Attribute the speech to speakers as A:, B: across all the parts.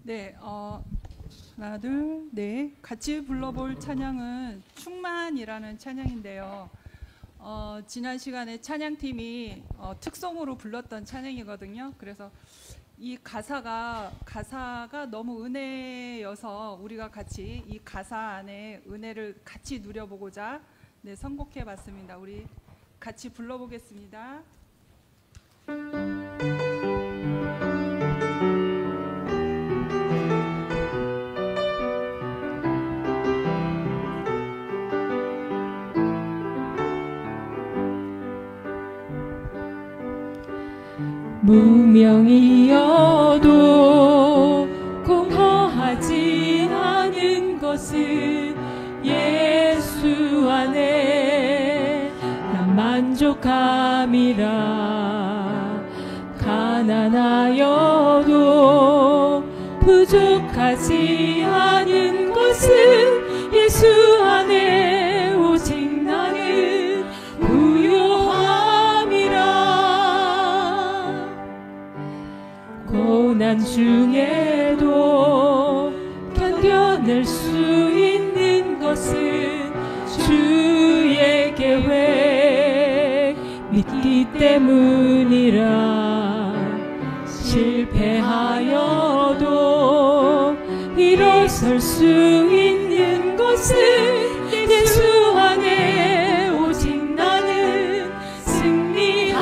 A: 네, 하나, 둘, 네. 같이 불러볼 찬양은 충만이라는 찬양인데요. 지난 시간에 찬양팀이 특송으로 불렀던 찬양이거든요. 그래서 이 가사가 너무 은혜여서 우리가 같이 이 가사 안에 은혜를 같이 누려보고자 선곡해봤습니다. 우리 같이 불러보겠습니다.
B: 무명이어도 공허하지 않은 것은 예수 안에 난 만족함이라. 가난하여도 부족하지 않은 것은 예수 안에 오직 나는 고난 중에도 견뎌낼 수 있는 것은 주의 계획 믿기 때문이라. 실패하여도 일어설 수 있는 것은 예수 안에 오직 나는 승리함이라.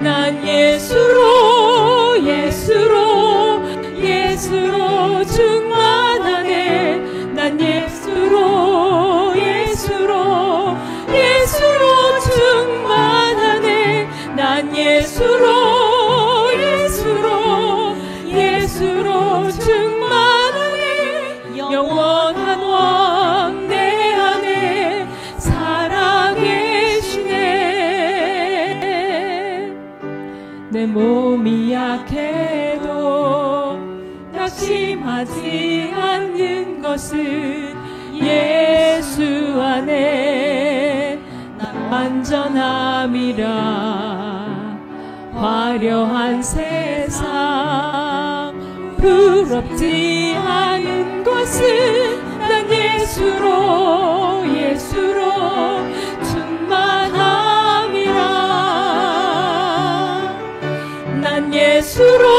B: 난 예수로 충만하네. 난 예수로 충만하네. 난 예수로 충만하네. 영원한 왕 내 안에 살아계시네. 내 몸이 약해도 낙심하지 않는 것은 예수 안에 난 완전함이라. 화려한 세상 부럽지 않은 것은 난 예수로 충만함이라. 난 예수로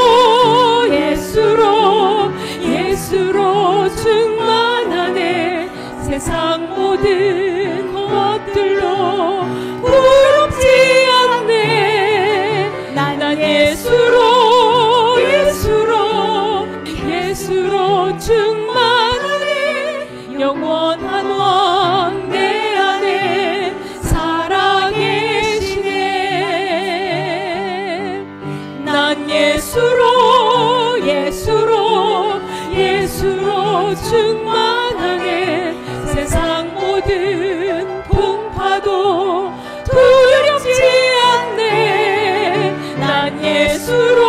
B: 충만하네. 세상 모든 것들로 부럽지 않네. 난 예수로 충만하네. 영원한 왕 내 안에 살아계시네. 난 예수로 충만하게 세상 모든 풍파도 두렵지 않네. 난 예수로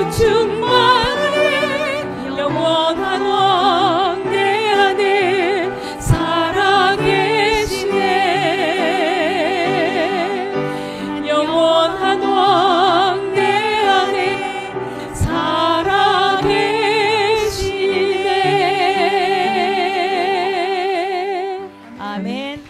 B: 충만하게 영원한 왕 내 안에 살아계시네. 영원한 왕 내 안에 살아계시네. 아멘.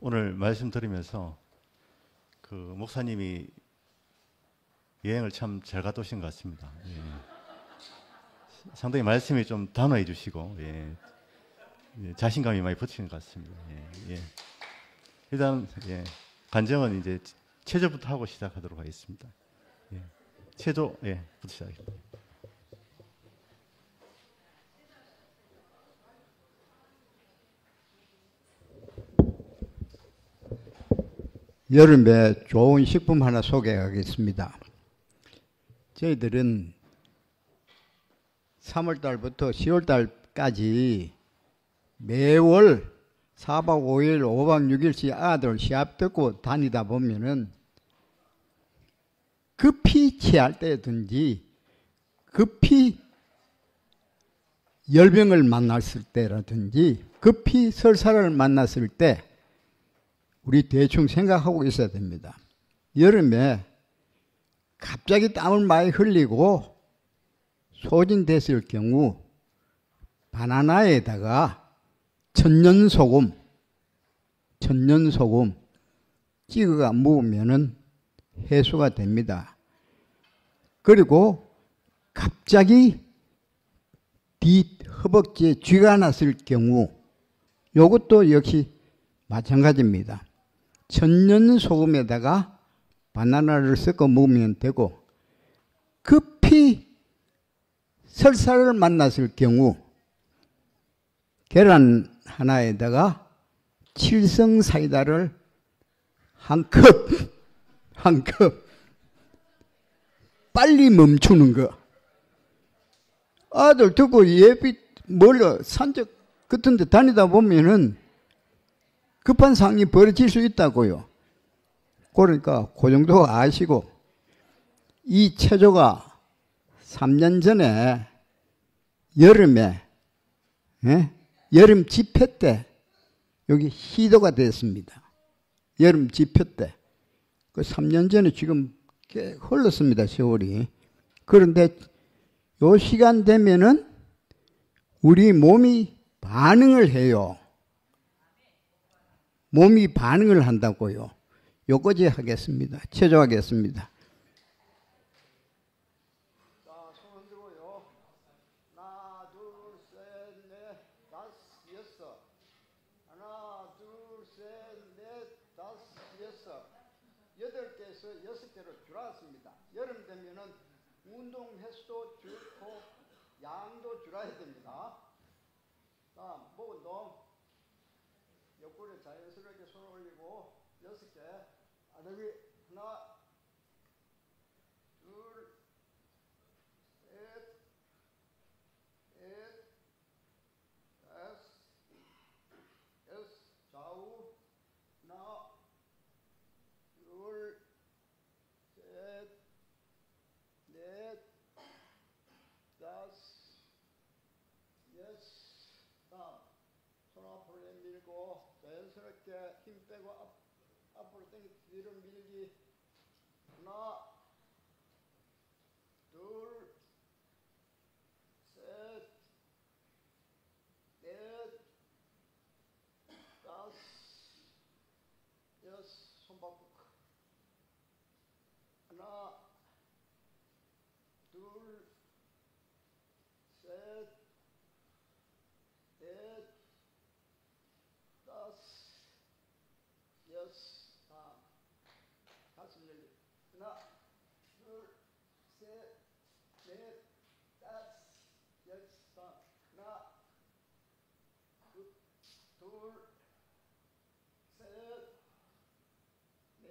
C: 오늘 말씀 들으면서 그 목사님이 여행을 참 잘 갔다 오신 것 같습니다. 예. 상당히 말씀이 좀 단호해 주시고 자신감이 많이 붙이는 것 같습니다. 일단 간증은 이제 체조부터 하고 시작하도록 하겠습니다. 체조부터 시작하겠습니다.
D: 여름에 좋은 식품 하나 소개하겠습니다. 저희들은 3월달부터 10월달까지 매월 4박 5일, 5박 6일씩 아들 시합 듣고 다니다 보면은 급히 취할 때든지 급히 열병을 만났을 때라든지 급히 설사를 만났을 때 우리 대충 생각하고 있어야 됩니다. 여름에 갑자기 땀을 많이 흘리고 소진됐을 경우 바나나에다가 천년소금 찍어가 먹으면은 해소가 됩니다. 그리고 갑자기 허벅지에 쥐가 났을 경우 이것도 역시 마찬가지입니다. 천년소금에다가 바나나를 섞어 먹으면 되고, 급히 설사를 만났을 경우 계란 하나에다가 칠성사이다를 한 컵 빨리 멈추는 거. 아들 듣고 예비 멀어 산적 같은 데 다니다 보면은 급한 상황이 벌어질 수 있다고요. 그러니까 그 정도 아시고, 이 체조가 3년 전에 여름에 여름 집회 때 여기 시도가 됐습니다. 여름 집회 때. 그 3년 전에 지금 꽤 흘렀습니다, 세월이. 그런데 요 시간 되면은 우리 몸이 반응을 해요. 몸이 반응을 한다고요. 요거지 하겠습니다. 체조하겠습니다. 자, 손 흔들고요. 하나, 둘, 셋, 넷, 다섯, 여섯. 하나, 둘, 셋, 넷, 다섯, 여섯. 8개에서 6개로 줄었습니다. 여름 되면은 운동 횟수도 줄고 양도 줄어야 됩니다. 다음, 목 운동. 옆구리에 자연스럽게 손을 올리고 6개. 아래위 하나, 둘, 셋, 넷, 다섯, 여섯. 좌우 하나, 둘, 셋, 넷, 다섯, 여섯. 다음 손 앞으로 내밀고 자연스럽게 힘 빼고 앞으로 당겨 뒤로 밀기. 하나, 둘, 셋, 넷, 다섯, 여섯. 손 바꾸고. 하나, 둘, 셋, 넷, 다섯, 여섯. 다음 가슴 열기. 하나, 둘, 셋, 넷, 다섯, 여섯. 다음 하나, 둘, 셋, 넷,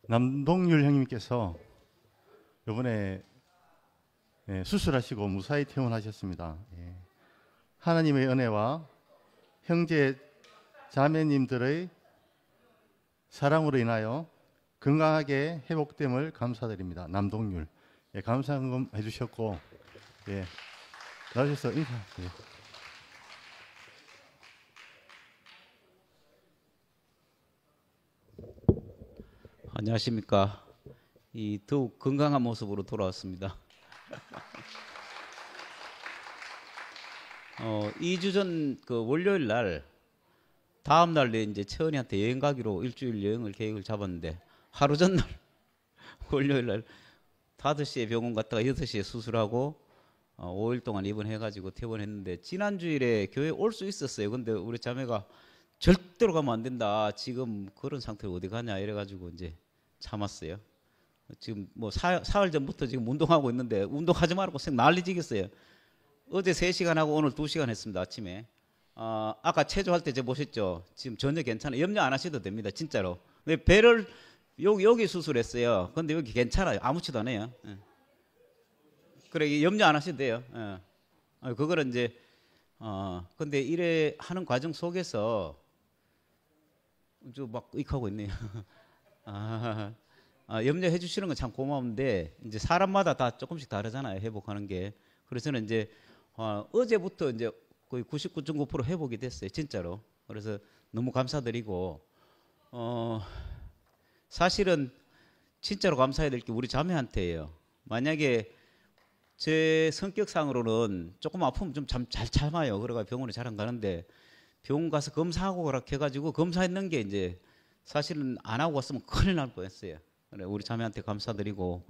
C: 남동률 형님께서 이번에 수술하시고 무사히 퇴원하셨습니다. 하나님의 은혜와 형제 자매님들의 사랑으로 인하여 건강하게 회복됨을 감사드립니다. 남동률 감사금 해주셨고 나오셔서 인사.
E: 안녕하십니까. 더욱 건강한 모습으로 돌아왔습니다. 2주 전 그 월요일 날 다음 날 이제 채원이한테 여행 가기로 일주일 여행을 계획을 잡았는데 하루 전날 월요일 날 5시에 병원 갔다가 8시에 수술하고 5일 동안 입원해가지고 퇴원했는데 지난 주일에 교회 올 수 있었어요. 근데 우리 자매가 절대로 가면 안 된다. 지금 그런 상태로 어디 가냐 이래가지고 이제 참았어요. 지금 뭐 사흘 전부터 지금 운동하고 있는데 운동하지 말고 생 난리지겠어요. 어제 3시간 하고 오늘 2시간 했습니다. 아침에. 아까 체조할 때 제가 보셨죠? 지금 전혀 괜찮아요. 염려 안 하셔도 됩니다. 진짜로. 근데 배를 여기 수술했어요. 근데 여기 괜찮아요. 아무렇지도 않아요. 그래 염려 안 하셔도 돼요. 그거는 이제 근데 이래 하는 과정 속에서 좀 막 익하고 있네요. 염려해 주시는 건 참 고마운데 이제 사람마다 다 조금씩 다르잖아요. 회복하는 게. 그래서는 이제 어제부터 이제 거의 99.9% 회복이 됐어요. 진짜로. 그래서 너무 감사드리고 사실은 진짜로 감사해야 될 게 우리 자매한테예요. 만약에 제 성격상으로는 조금 아프면 좀 잘 참아요. 그래가 병원에 잘 안 가는데 병원 가서 검사하고 그렇게 해가지고 검사했는 게 이제 사실은 안 하고 왔으면 큰일 날 뻔했어요. 그래 우리 자매한테 감사드리고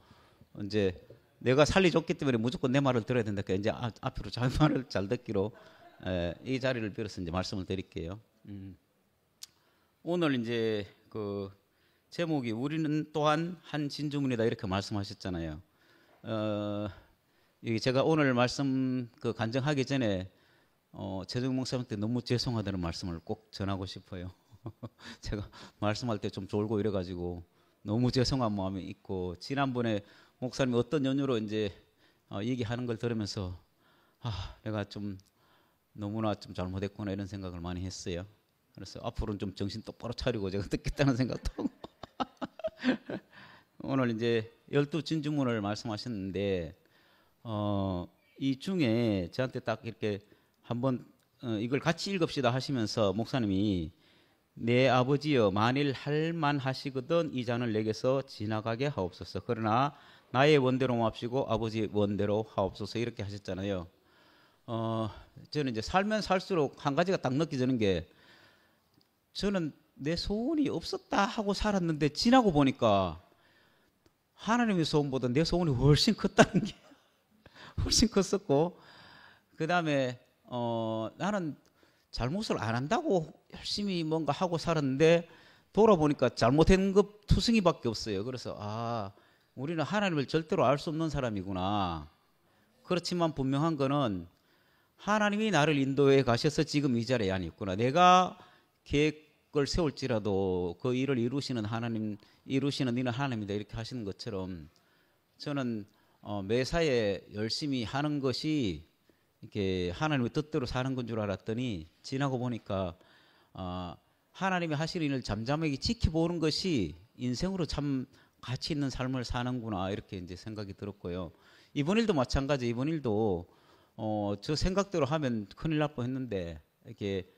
E: 이제 내가 살리줬기 때문에 무조건 내 말을 들어야 된다. 이제 앞으로 자매 말을 잘 듣기로 이 자리를 빌어서 이제 말씀을 드릴게요. 오늘 이제 그 제목이 우리는 또한 한 진주문이다 이렇게 말씀하셨잖아요. 여기 제가 오늘 말씀 그 간증하기 전에 최종 목사님한테 너무 죄송하다는 말씀을 꼭 전하고 싶어요. 제가 말씀할 때 좀 졸고 이래가지고 너무 죄송한 마음이 있고 지난번에 목사님이 어떤 연유로 이제 얘기하는 걸 들으면서 내가 좀 너무나 좀 잘못했구나 이런 생각을 많이 했어요. 그래서 앞으로는 좀 정신 똑바로 차리고 제가 듣겠다는 생각도 하고 오늘 이제 12진주문을 말씀하셨는데 이 중에 저한테 딱 이렇게 한번 이걸 같이 읽읍시다 하시면서 목사님이 내 아버지여 만일 할만 하시거든 이 잔을 내게서 지나가게 하옵소서. 그러나 나의 원대로 맙시고 아버지 원대로 하옵소서 이렇게 하셨잖아요. 저는 이제 살면 살수록 한 가지가 딱 느껴지는 게 저는 내 소원이 없었다 하고 살았는데 지나고 보니까 하나님의 소원보다 내 소원이 훨씬 컸다는 게 훨씬 컸었고 그 다음에 나는 잘못을 안 한다고 열심히 뭔가 하고 살았는데 돌아보니까 잘못한 것 투성이밖에 없어요. 그래서 우리는 하나님을 절대로 알 수 없는 사람이구나. 그렇지만 분명한 거는 하나님이 나를 인도해 가셔서 지금 이 자리에 안 있구나. 내가 계획을 세울지라도 그 일을 이루시는 하나님, 이루시는 이는 하나님이다 이렇게 하시는 것처럼 저는 매사에 열심히 하는 것이 이렇게 하나님의 뜻대로 사는 건 줄 알았더니 지나고 보니까 하나님이 하시는 일을 잠잠하게 지켜보는 것이 인생으로 참 가치 있는 삶을 사는구나 이렇게 이제 생각이 들었고요. 이번 일도 마찬가지. 이번 일도 저 생각대로 하면 큰일 날 뻔했는데 이렇게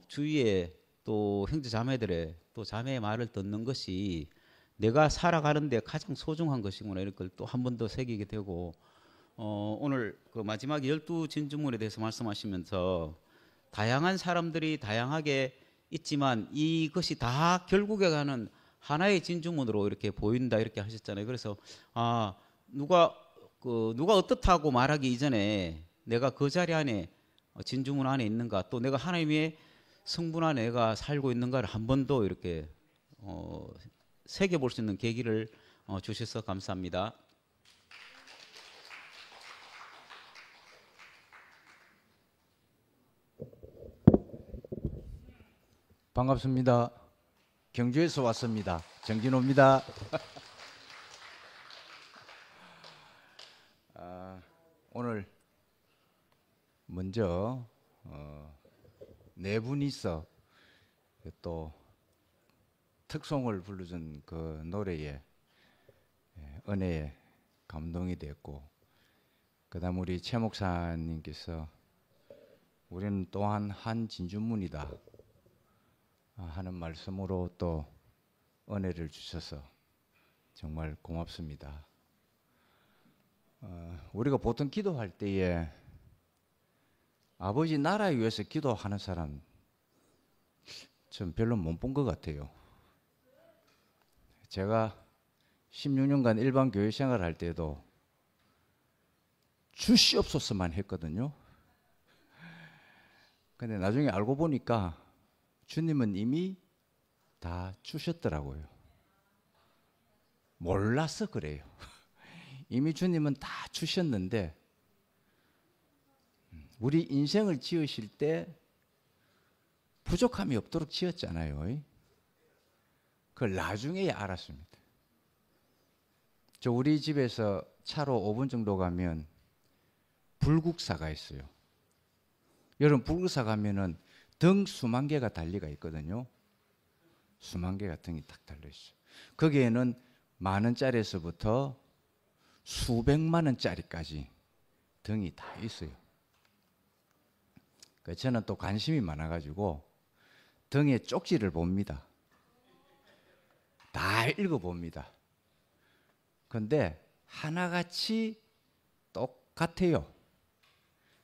E: 주위에 또 형제 자매들의 또 자매의 말을 듣는 것이 내가 살아가는데 가장 소중한 것이구나 이런 걸 또 한 번 더 새기게 되고 오늘 그 마지막 12진주문에 대해서 말씀하시면서 다양한 사람들이 다양하게 있지만 이것이 다 결국에 가는 하나의 진주문으로 이렇게 보인다 이렇게 하셨잖아요. 그래서 누가 어떻다고 말하기 이전에 내가 그 자리 안에 진주문 안에 있는가 또 내가 하나님의 성분 안에 내가 살고 있는가를 한 번 더 이렇게 새겨볼 수 있는 계기를 주셔서 감사합니다.
F: 반갑습니다. 경주에서 왔습니다. 정진호입니다. 오늘 먼저 네 분이서 또 특송을 불러준 그 노래에 은혜에 감동이 됐고, 그다음 우리 최 목사님께서 우리는 또한 한 진주문이다 하는 말씀으로 또 은혜를 주셔서 정말 고맙습니다. 우리가 보통 기도할 때에 아버지 나라에 위해서 기도하는 사람 전 별로 못 본 것 같아요. 제가 16년간 일반 교회 생활할 때도 주시옵소서만 했거든요. 근데 나중에 알고 보니까 주님은 이미 다 주셨더라고요. 몰라서 그래요. 이미 주님은 다 주셨는데 우리 인생을 지으실 때 부족함이 없도록 지었잖아요. 그걸 나중에 알았습니다. 저 우리 집에서 차로 5분 정도 가면 불국사가 있어요. 여러분 불국사 가면은 등 수만 개가 달리가 있거든요. 수만 개가 등이 딱 달려 있어요. 거기에는 만 원짜리에서부터 수백만 원짜리까지 등이 다 있어요. 저는 또 관심이 많아가지고 등에 쪽지를 봅니다. 다 읽어봅니다. 그런데 하나같이 똑같아요.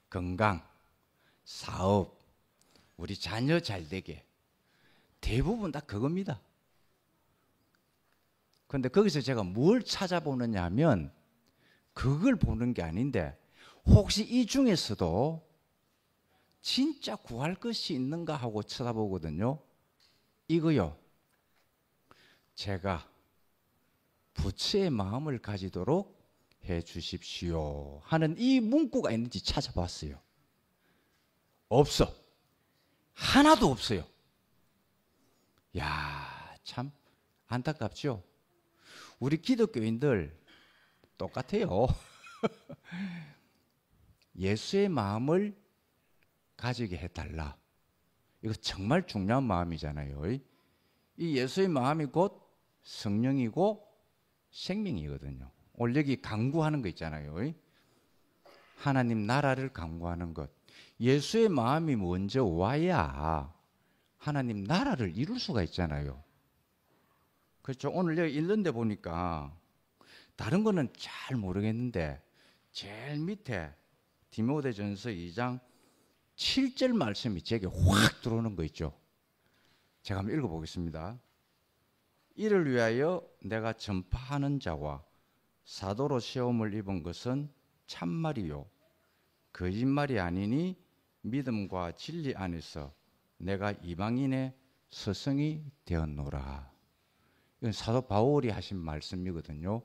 F: 건강, 사업, 우리 자녀 잘되게 대부분 다 그겁니다. 그런데 거기서 제가 뭘 찾아보느냐 하면 그걸 보는 게 아닌데 혹시 이 중에서도 진짜 구할 것이 있는가 하고 쳐다보거든요. 이거요. 제가 부처의 마음을 가지도록 해 주십시오 하는 이 문구가 있는지 찾아봤어요. 없어. 하나도 없어요. 야, 참 안타깝죠? 우리 기독교인들 똑같아요. 예수의 마음을 가지게 해달라. 이거 정말 중요한 마음이잖아요. 이 예수의 마음이 곧 성령이고 생명이거든요. 오늘 여기 강구하는 거 있잖아요. 하나님 나라를 강구하는 것. 예수의 마음이 먼저 와야 하나님 나라를 이룰 수가 있잖아요. 그렇죠. 오늘 여기 읽는데 보니까 다른 거는 잘 모르겠는데 제일 밑에 디모데전서 2장 7절 말씀이 제게 확 들어오는 거 있죠. 제가 한번 읽어보겠습니다. 이를 위하여 내가 전파하는 자와 사도로 시험을 입은 것은 참말이요 거짓말이 아니니 믿음과 진리 안에서 내가 이방인의 스승이 되었노라. 이건 사도 바울이 하신 말씀이거든요.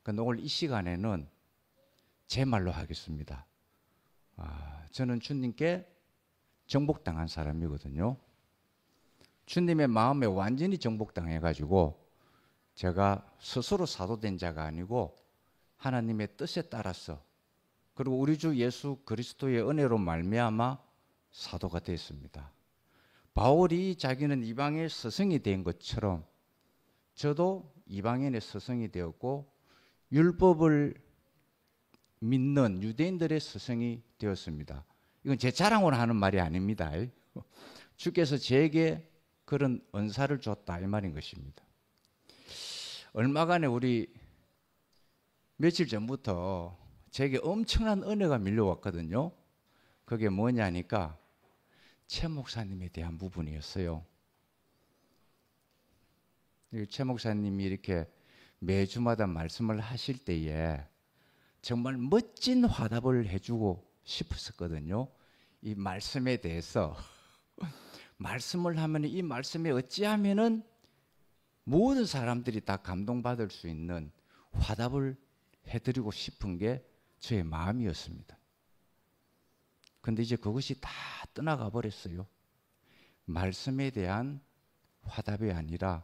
F: 그런데 오늘 이 시간에는 제 말로 하겠습니다. 저는 주님께 정복당한 사람이거든요. 주님의 마음에 완전히 정복당해가지고 제가 스스로 사도된 자가 아니고 하나님의 뜻에 따라서 그리고 우리 주 예수 그리스도의 은혜로 말미암아 사도가 됐습니다. 바울이 자기는 이방의 스승이 된 것처럼 저도 이방인의 스승이 되었고 율법을 믿는 유대인들의 스승이 되었습니다. 이건 제 자랑으로 하는 말이 아닙니다. 주께서 제게 그런 은사를 줬다 이 말인 것입니다. 얼마간에 우리 며칠 전부터 제게 엄청난 은혜가 밀려왔거든요. 그게 뭐냐니까 최 목사님에 대한 부분이었어요. 최 목사님이 이렇게 매주마다 말씀을 하실 때에 정말 멋진 화답을 해주고 싶었거든요. 이 말씀에 대해서 말씀을 하면 이 말씀에 어찌하면은 모든 사람들이 다 감동받을 수 있는 화답을 해드리고 싶은 게 저의 마음이었습니다. 근데 이제 그것이 다 떠나가 버렸어요. 말씀에 대한 화답이 아니라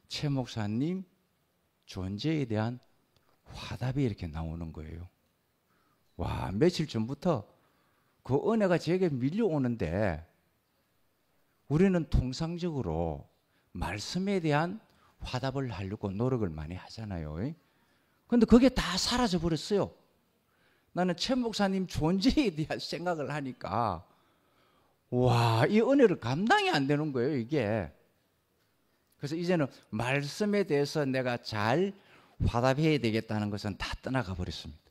F: 최 목사님 존재에 대한 화답이 이렇게 나오는 거예요. 와, 며칠 전부터 그 은혜가 제게 밀려오는데 우리는 통상적으로 말씀에 대한 화답을 하려고 노력을 많이 하잖아요. 그런데 그게 다 사라져 버렸어요. 나는 최 목사님 존재에 대한 생각을 하니까 와, 이 은혜를 감당이 안 되는 거예요, 이게. 그래서 이제는 말씀에 대해서 내가 잘 화답해야 되겠다는 것은 다 떠나가 버렸습니다.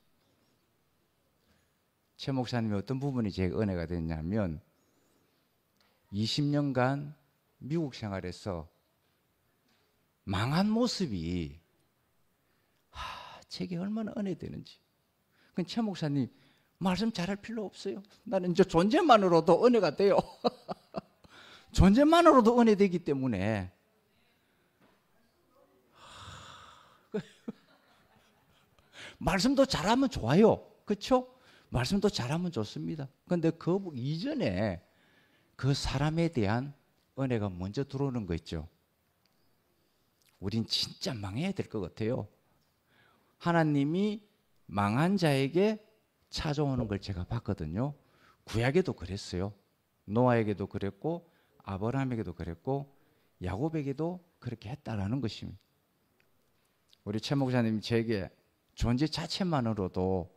F: 최 목사님의 어떤 부분이 제게 은혜가 됐냐면 20년간 미국 생활에서 망한 모습이 제게 얼마나 은혜되는지. 그럼 최 목사님 말씀 잘할 필요 없어요. 나는 이제 존재만으로도 은혜가 돼요. 존재만으로도 은혜되기 때문에 말씀도 잘하면 좋아요. 그렇죠? 말씀도 잘하면 좋습니다. 그런데 그 이전에 그 사람에 대한 은혜가 먼저 들어오는 거 있죠. 우린 진짜 망해야 될 것 같아요. 하나님이 망한 자에게 찾아오는 걸 제가 봤거든요. 구약에도 그랬어요. 노아에게도 그랬고 아브라함에게도 그랬고 야곱에게도 그렇게 했다라는 것입니다. 우리 최 목사님이 제게 존재 자체만으로도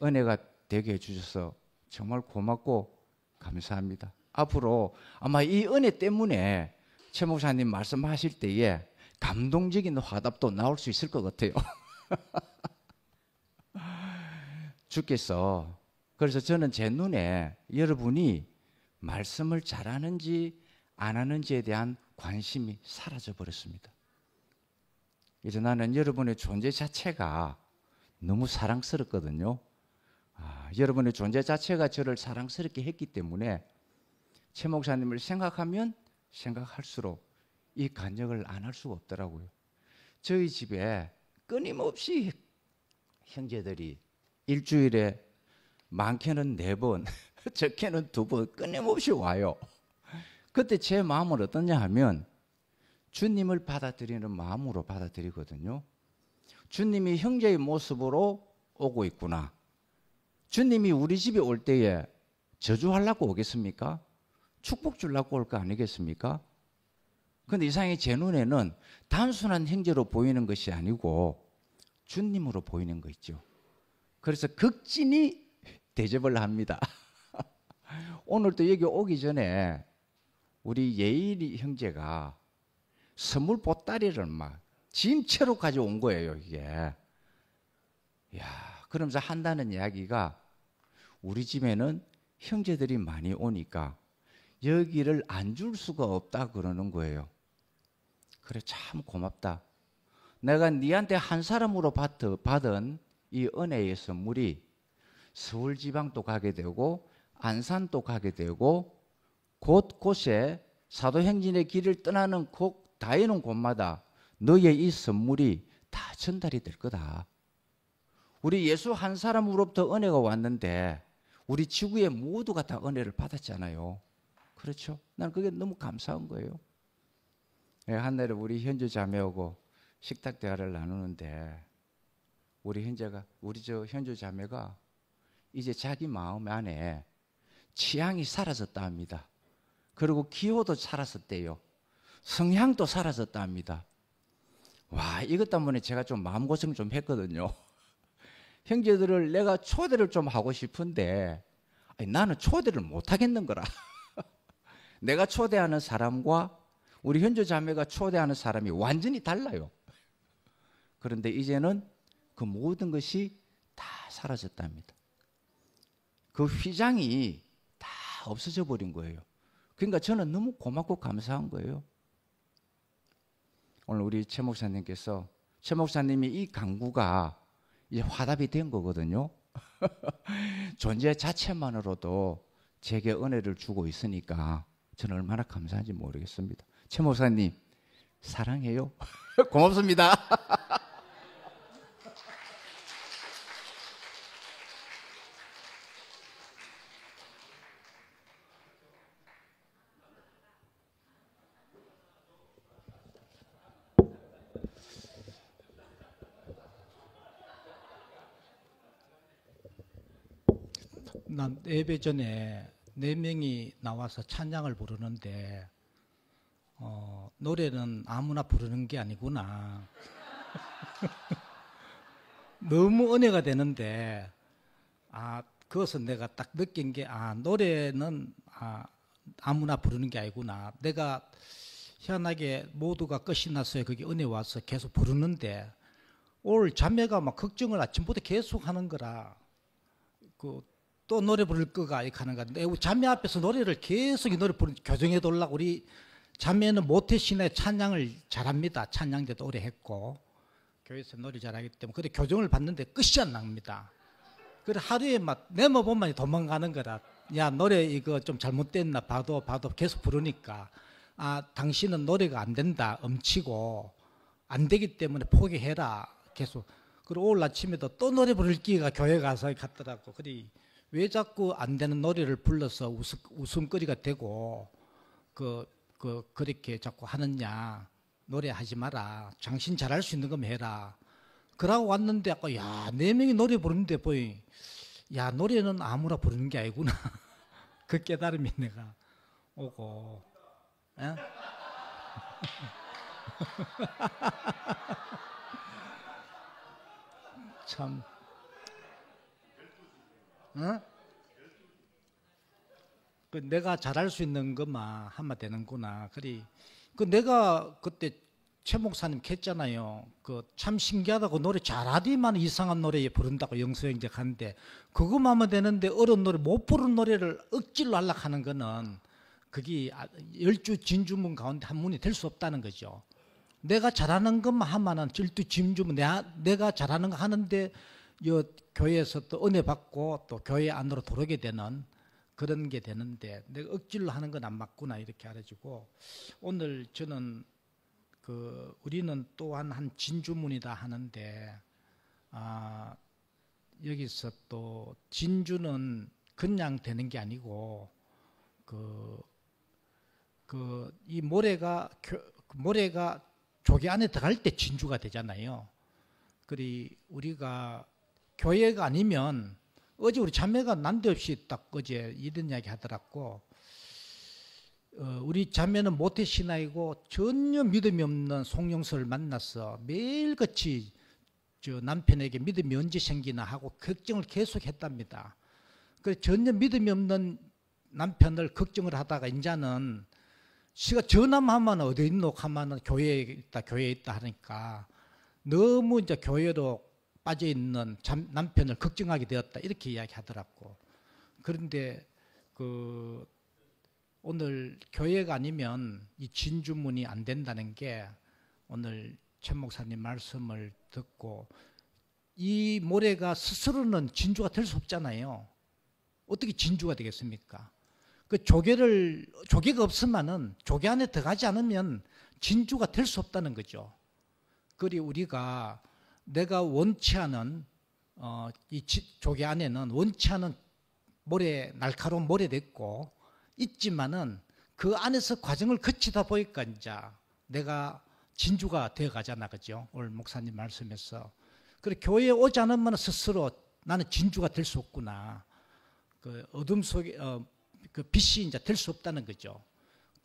F: 은혜가 되게 해주셔서 정말 고맙고 감사합니다. 앞으로 아마 이 은혜 때문에 최 목사님 말씀하실 때에 감동적인 화답도 나올 수 있을 것 같아요. 주께서 그래서 저는 제 눈에 여러분이 말씀을 잘하는지 안 하는지에 대한 관심이 사라져 버렸습니다. 이제 나는 여러분의 존재 자체가 너무 사랑스럽거든요. 여러분의 존재 자체가 저를 사랑스럽게 했기 때문에 최 목사님을 생각하면 생각할수록 이 간증을 안 할 수가 없더라고요. 저희 집에 끊임없이 형제들이 일주일에 많게는 4번, 적게는 2번 끊임없이 와요. 그때 제 마음은 어떠냐 하면 주님을 받아들이는 마음으로 받아들이거든요. 주님이 형제의 모습으로 오고 있구나. 주님이 우리 집에 올 때에 저주하려고 오겠습니까? 축복 주려고 올 거 아니겠습니까? 그런데 이상하게 제 눈에는 단순한 형제로 보이는 것이 아니고 주님으로 보이는 거 있죠. 그래서 극진히 대접을 합니다. 오늘도 여기 오기 전에 우리 예일이 형제가 선물 보따리를 막 짐채로 가져온 거예요, 이게. 야, 그러면서 한다는 이야기가 우리 집에는 형제들이 많이 오니까 여기를 안 줄 수가 없다 그러는 거예요. 그래, 참 고맙다. 내가 네한테 한 사람으로 받은 이 은혜의 선물이 서울 지방도 가게 되고 안산도 가게 되고 곳곳에 사도행진의 길을 떠나는 곳 다니는 곳마다 너의 이 선물이 다 전달이 될 거다. 우리 예수 한 사람으로부터 은혜가 왔는데 우리 지구의 모두가 다 은혜를 받았잖아요. 그렇죠? 난 그게 너무 감사한 거예요. 한날에 우리 현주 자매하고 식탁 대화를 나누는데 우리 현주 자매가 이제 자기 마음 안에 취향이 사라졌다 합니다. 그리고 기호도 사라졌대요. 성향도 사라졌다 합니다. 와, 이것 때문에 제가 좀 마음고생 좀 했거든요. 형제들을 내가 초대를 좀 하고 싶은데 나는 초대를 못 하겠는 거라. 내가 초대하는 사람과 우리 현주 자매가 초대하는 사람이 완전히 달라요. 그런데 이제는 그 모든 것이 다 사라졌답니다. 그 휘장이 다 없어져 버린 거예요. 그러니까 저는 너무 고맙고 감사한 거예요. 오늘 우리 최 목사님께서 최 목사님이 이 강구가 이제 화답이 된 거거든요. 존재 자체만으로도 제게 은혜를 주고 있으니까 저는 얼마나 감사한지 모르겠습니다. 최 목사님 사랑해요. 고맙습니다.
G: 난 예배 전에 4명이 나와서 찬양을 부르는데 노래는 아무나 부르는 게 아니구나. 너무 은혜가 되는데 그것은 내가 딱 느낀 게 노래는 아무나 부르는 게 아니구나. 내가 희한하게 모두가 끝이 났어요. 그게 은혜 와서 계속 부르는데 오늘 자매가 막 걱정을 아침부터 계속 하는 거라 또 노래 부를 거가 이렇게 하는 건데 자매 앞에서 노래를 계속 이 노래 부르는 교정해 달라고. 우리 자매는 모태신의 찬양을 잘합니다. 찬양대도 오래 했고 교회에서 노래 잘하기 때문에. 근데 교정을 받는데 끝이 안 납니다. 그래 하루에 막 내모보면 도망가는 거라. 야 노래 이거 좀 잘못됐나 봐도 계속 부르니까 당신은 노래가 안 된다 엄치고 안 되기 때문에 포기해라 계속. 그리고 오늘 아침에도 또 노래 부를 기회가 교회 가서 갔더라고. 그래 왜 자꾸 안 되는 노래를 불러서 웃음거리가 되고 그렇게 자꾸 하느냐. 노래하지 마라. 당신 잘할 수 있는 거면 해라. 그러고 왔는데 야 4명이 노래 부르는데 야 노래는 아무나 부르는 게 아니구나. 그 깨달음이 내가 오고. 에? 참. 내가 잘할 수 있는 것만 하면 되는구나. 내가 그때 최 목사님 했잖아요. 참 신기하다고 노래 잘하디만 이상한 노래 부른다고 영수행제 하는데 그것만 하면 되는데 어려운 노래 못 부르는 노래를 억지로 하려고 하는 거는 그게 12 진주문 가운데 한 문이 될 수 없다는 거죠. 내가 잘하는 것만 하면은 12 진주문 내가 잘하는 거 하는데 교회에서 또 은혜 받고 또 교회 안으로 들어오게 되는 그런 게 되는데 내가 억지로 하는 건 안 맞구나 이렇게 알아지고 오늘 저는 우리는 또한 한 진주문이다 하는데 여기서 또 진주는 그냥 되는 게 아니고 이 모래가 조개 안에 들어갈 때 진주가 되잖아요. 우리가 교회가 아니면 어제 우리 자매가 난데없이 딱 어제 이런 이야기 하더라고. 우리 자매는 모태신앙이고 전혀 믿음이 없는 송영수를 만나서 매일같이 남편에게 믿음이 언제 생기나 하고 걱정을 계속 했답니다. 그래서 전혀 믿음이 없는 남편을 걱정을 하다가 이제는 시가 전화하면 어디 있노 하면 교회에 있다 하니까 너무 이제 교회로 빠져 있는 남편을 걱정하게 되었다 이렇게 이야기하더라고. 그런데 오늘 교회가 아니면 이 진주문이 안 된다는 게 오늘 최 목사님 말씀을 듣고 이 모래가 스스로는 진주가 될 수 없잖아요. 어떻게 진주가 되겠습니까? 조개가 없으면은 조개 안에 들어가지 않으면 진주가 될 수 없다는 거죠. 그리고 우리가 내가 원치 않은 이 조개 안에는 원치 않은 날카로운 모래도 있고 있지만은 그 안에서 과정을 거치다 보니까 이제 내가 진주가 되어 가잖아, 그죠? 오늘 목사님 말씀에서. 그래 교회에 오지 않으면 스스로 나는 진주가 될 수 없구나. 어둠 속에 빛이 이제 될 수 없다는 거죠.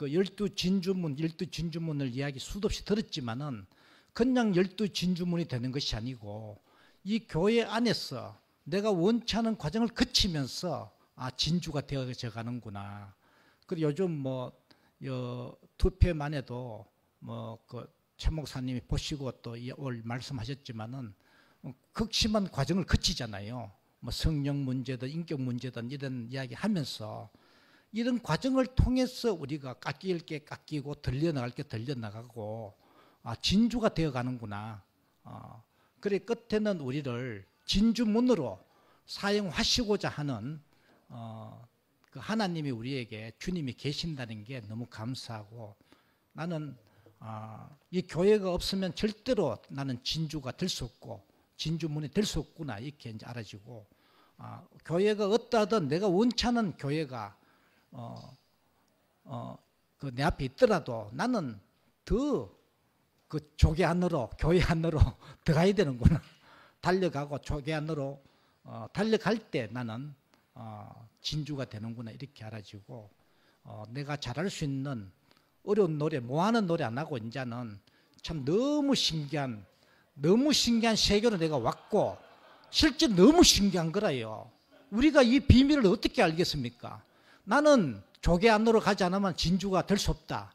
G: 12 진주문을 이야기 수도 없이 들었지만은 그냥 12 진주문이 되는 것이 아니고 이 교회 안에서 내가 원치 않은 과정을 거치면서 진주가 되어져 가는구나. 그리고 요즘 투표만 해도 최 목사님이 보시고 또 오늘 말씀하셨지만은 극심한 과정을 거치잖아요. 성령 문제든 인격 문제든 이런 이야기 하면서 이런 과정을 통해서 우리가 깎일 게 깎이고 들려나갈 게 들려나가고 진주가 되어 가는구나. 그래 끝에는 우리를 진주문으로 사용하시고자 하는 그 하나님이 우리에게 주님이 계신다는 게 너무 감사하고 나는 이 교회가 없으면 절대로 나는 진주가 될 수 없고 진주문이 될 수 없구나 이렇게 이제 알아지고 교회가 어떠하든 내가 원치 않은 교회가 내 앞에 있더라도 나는 더 조개 안으로 교회 안으로 들어가야 되는구나. 달려가고 조개 안으로 달려갈 때 나는 진주가 되는구나 이렇게 알아지고 내가 잘할 수 있는 어려운 노래 뭐하는 노래 안 하고 이제는 참 너무 신기한 세계로 내가 왔고 실제 너무 신기한 거라요. 우리가 이 비밀을 어떻게 알겠습니까? 나는 조개 안으로 가지 않으면 진주가 될 수 없다.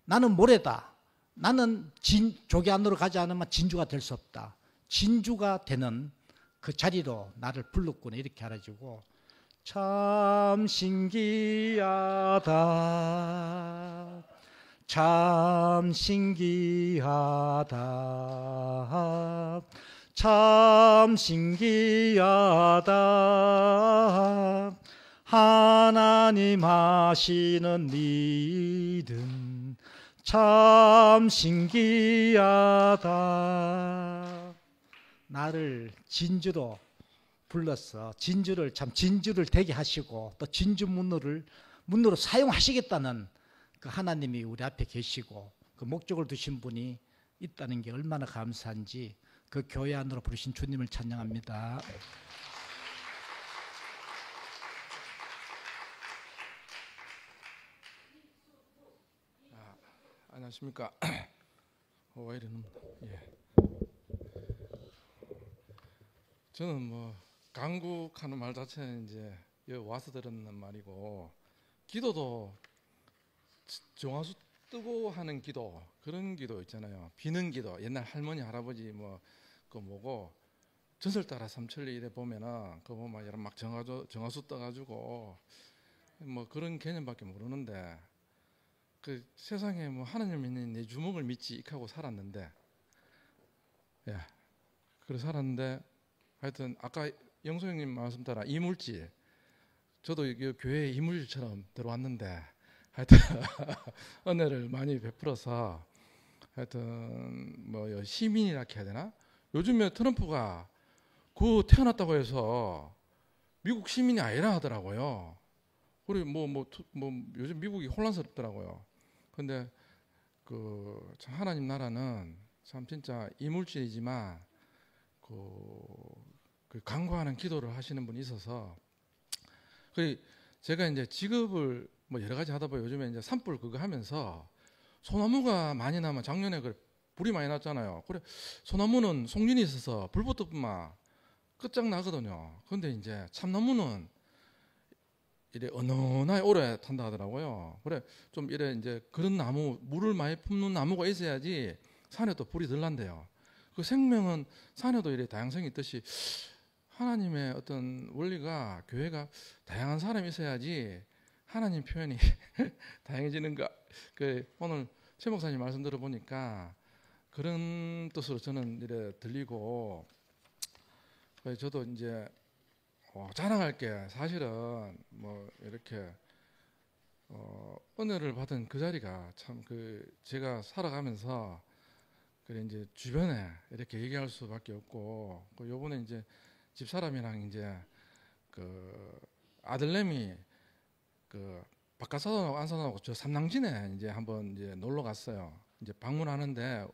G: 나는 모래다. 나는 조개 안으로 가지 않으면 진주가 될 수 없다. 진주가 되는 그 자리로 나를 불렀구나 이렇게 알아지고 참 신기하다. 참 신기하다. 참 신기하다. 하나님 하시는 일은 참 신기하다. 나를 진주로 불러서 진주를 되게 하시고 또 진주 문으로 사용하시겠다는 그 하나님이 우리 앞에 계시고 그 목적을 두신 분이 있다는 게 얼마나 감사한지 그 교회 안으로 부르신 주님을 찬양합니다.
H: 안녕하십니까. 왜 이러는? 예. 저는 뭐 간국하는 말 자체는 이제 여기 와서 들었는 말이고 기도도 정화수 뜨고 하는 기도 그런 기도 있잖아요. 비는 기도 옛날 할머니 할아버지 뭐 그 뭐고 전설 따라 삼천리 이래 보면은 그 보면 여러 막 정화수 떠가지고 뭐 그런 개념밖에 모르는데. 그 세상에 뭐 하나님 믿는 내 주먹을 믿지 하고 살았는데, 예, 그래 살았는데 하여튼 아까 영수 형님 말씀 따라 이물질, 저도 이 교회에 이물질처럼 들어왔는데 하여튼 은혜를 많이 베풀어서 하여튼 뭐 시민이라 해야 되나? 요즘에 트럼프가 그 태어났다고 해서 미국 시민이 아니라 하더라고요. 그리고 뭐 요즘 미국이 혼란스럽더라고요. 근데 그 하나님 나라는 참 진짜 이물질이지만 그 간구하는 기도를 하시는 분이 있어서 그 제가 이제 직업을 뭐 여러 가지 하다 보면 요즘에 이제 산불 그거 하면서 소나무가 많이 나면 작년에 그 불이 많이 났잖아요. 그래 소나무는 송진이 있어서 불 붙으면 끝장나거든요. 근데 이제 참나무는 이래 은은하게 오래 탄다 하더라고요. 그래 좀 이래 이제 그런 나무 물을 많이 품는 나무가 있어야지 산에 또 불이 덜 난대요. 그 생명은 산에도 이래 다양성이 있듯이 하나님의 어떤 원리가 교회가 다양한 사람이 있어야지 하나님 표현이 다양해지는가. 그 오늘 최 목사님 말씀 들어보니까 그런 뜻으로 저는 이래 들리고 저도 이제 자랑할 게 사실은 뭐 이렇게 은혜를 받은 그 자리가 참 그 제가 살아가면서 그래 이제 주변에 이렇게 얘기할 수밖에 없고 그 요번에 이제 집사람이랑 이제 그 아들내미 그 바깥사돈하고 안사돈하고 저 삼낭진에 이제 한번 이제 놀러 갔어요. 이제 방문하는데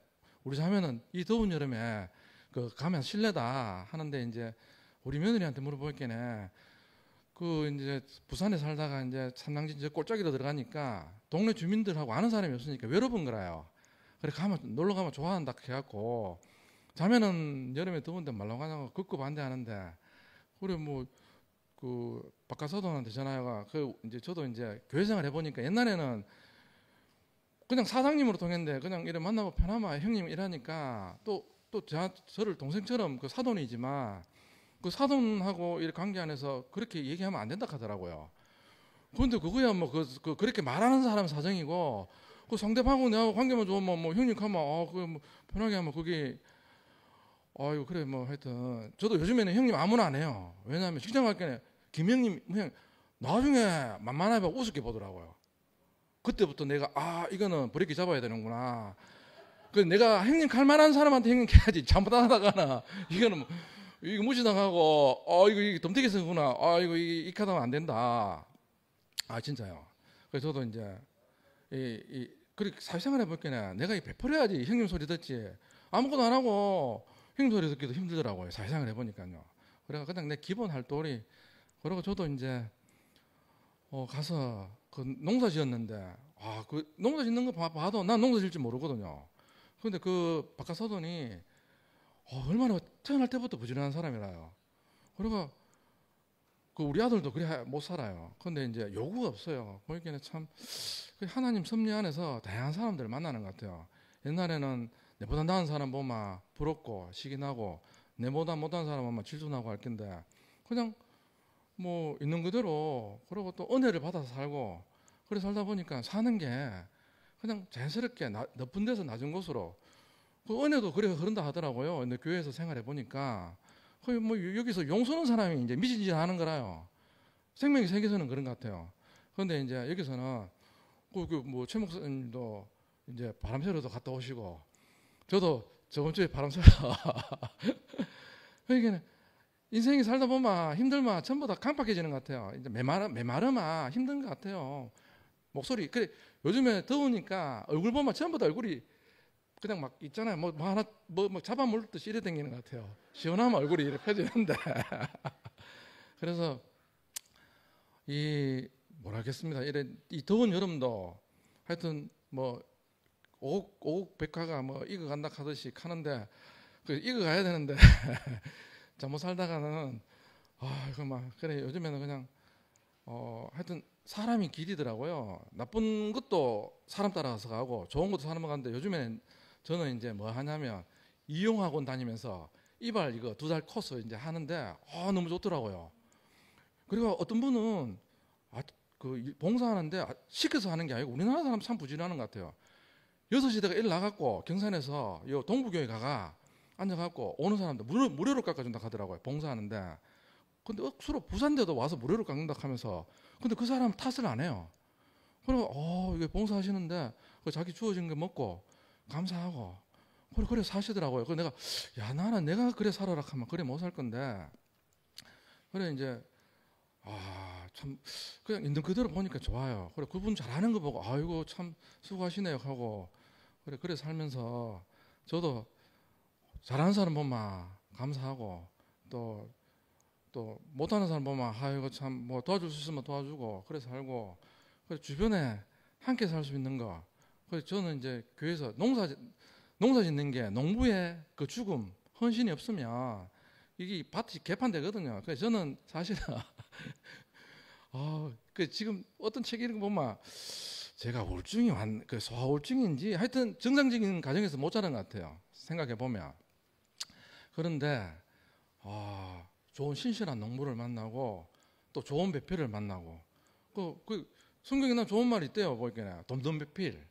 H: 우리 자매는 이 더운 여름에 그 가면 실내다 하는데 이제 우리 며느리한테 물어볼게네. 그 이제 부산에 살다가 이제 삼낭진 이제 꼴짝이로 들어가니까 동네 주민들하고 아는 사람이 없으니까 외로운 거라요. 그래 가면 놀러 가면 좋아한다 해갖고 자매는 여름에 더운데 말로 가냐고 극구 반대하는데 그래 뭐 그 바깥사돈한테 전화해가 그 이제 저도 이제 교회 생활 해보니까 옛날에는 그냥 사장님으로 통했는데 그냥 이래 만나고 편하면 형님 이러니까 또 저를 동생처럼 그 사돈이지만 그 사돈하고 이렇게 관계 안에서 그렇게 얘기하면 안 된다 하더라고요. 그런데 그거야 뭐 그렇게 말하는 사람 사정이고 그 상대방하고 내하고 관계만 좋으면 뭐 형님 가면 그 뭐 편하게 하면 그게 아유 그래 뭐 하여튼 저도 요즘에는 형님 아무나 안 해요. 왜냐하면 직장 갈 때는 김형님 그냥 나중에 만만하게 우습게 보더라고요. 그때부터 내가 이거는 브레이크 잡아야 되는구나. 그 내가 형님 갈 만한 사람한테 형님 해야지 잘못하다가나 이거는 뭐 이거 무시당하고 이거 덤태기서구나. 이거 이렇게 하면 안 된다. 진짜요. 그래서 저도 이제 그렇게 사회생활 해볼 때는 내가 베풀어야지 형님 소리 듣지. 아무것도 안 하고 형님 소리 듣기도 힘들더라고요. 사회생활 해보니까요. 그래서 그냥 내 기본 활동이 그리고 저도 이제 가서 그 농사 지었는데 그 농사 짓는 거 봐도 난 농사 지을 줄 모르거든요. 근데 그 바깥 서더니 얼마나 태어날 때부터 부지런한 사람이라요. 그러니까 그 우리 아들도 그래 못 살아요. 근데 이제 요구가 없어요. 보니까 참 하나님 섭리 안에서 다양한 사람들을 만나는 것 같아요. 옛날에는 내보다 나은 사람 보면 부럽고 시기 나고 내보다 못한 사람 보면 질투나고 할 텐데 그냥 뭐 있는 그대로 그리고 또 은혜를 받아서 살고 그래 살다 보니까 사는 게 그냥 자연스럽게 높은 데서 낮은 곳으로 그 은혜도 그래 흐른다 하더라고요. 근데 교회에서 생활해 보니까 거의 뭐 여기서 용 서는 사람이 이제 미진짓 하는 거라요. 생명이 생겨서는 그런 것 같아요. 그런데 이제 여기서는 뭐 최 목사님도 이제 바람 쐬러도 갔다 오시고 저도 저번 주에 바람 쐬러 그러니까 인생이 살다 보면 힘들면 전부 다 강팍해지는 것 같아요. 이제 메마르면 힘든 것 같아요. 목소리 그래 요즘에 더우니까 얼굴 보면 전부 다 얼굴이 그냥 막 있잖아요. 뭐 하나 뭐 잡아먹듯이 이래 당기는 것 같아요. 시원하면 얼굴이 이렇게 펴지는데 그래서 이 뭐라겠습니다. 이 더운 여름도 하여튼 뭐 오국 백화가 뭐 익어간다 하듯이 하는데 그 익어가야 되는데 잘못 살다가는 이거 막 그래 요즘에는 그냥 하여튼 사람이 길이더라고요. 나쁜 것도 사람 따라가서 가고 좋은 것도 사람 가는데 요즘에는 저는 이제 뭐 하냐면 이용학원 다니면서 이발 이거 2달 코스 이제 하는데 너무 좋더라고요. 그리고 어떤 분은 그 봉사하는데 시켜서 하는 게 아니고 우리나라 사람 참 부지런한 것 같아요. 6시대가 일 나갔고 경산에서 요 동부교회 가가 앉아갖고 오는 사람들 무료로 깎아준다 하더라고요. 봉사하는데 근데 억수로 부산대도 와서 무료로 깎는다 하면서 근데 그 사람 탓을 안 해요. 그리고 이게 봉사하시는데 자기 주어진 거 먹고 감사하고 그래 사시더라고요. 그래서 나는 내가 그래 살아라 하면 그래 못 살 건데 그래 이제 참 그냥 있는 그대로 보니까 좋아요. 그래 그분 잘하는 거 보고 아이고 참 수고하시네요 하고 그래 살면서 저도 잘하는 사람 보면 감사하고 또 못하는 사람 보면 아이고 참 뭐 도와줄 수 있으면 도와주고 그래 살고 그래 주변에 함께 살 수 있는 거. 그래서 저는 이제 교회에서 농사 짓는 게 농부의 그 죽음 헌신이 없으면 이게 밭이 개판되거든요. 그래서 저는 사실은 지금 어떤 책 읽은 거 보면 제가 우울증이 그 소아우울증인지 하여튼 정상적인 가정에서 못 자란 것 같아요. 생각해 보면. 그런데 좋은 신실한 농부를 만나고 또 좋은 배필을 만나고 그 성경에 나 좋은 말이 있대요. 보니까 돕는 배필.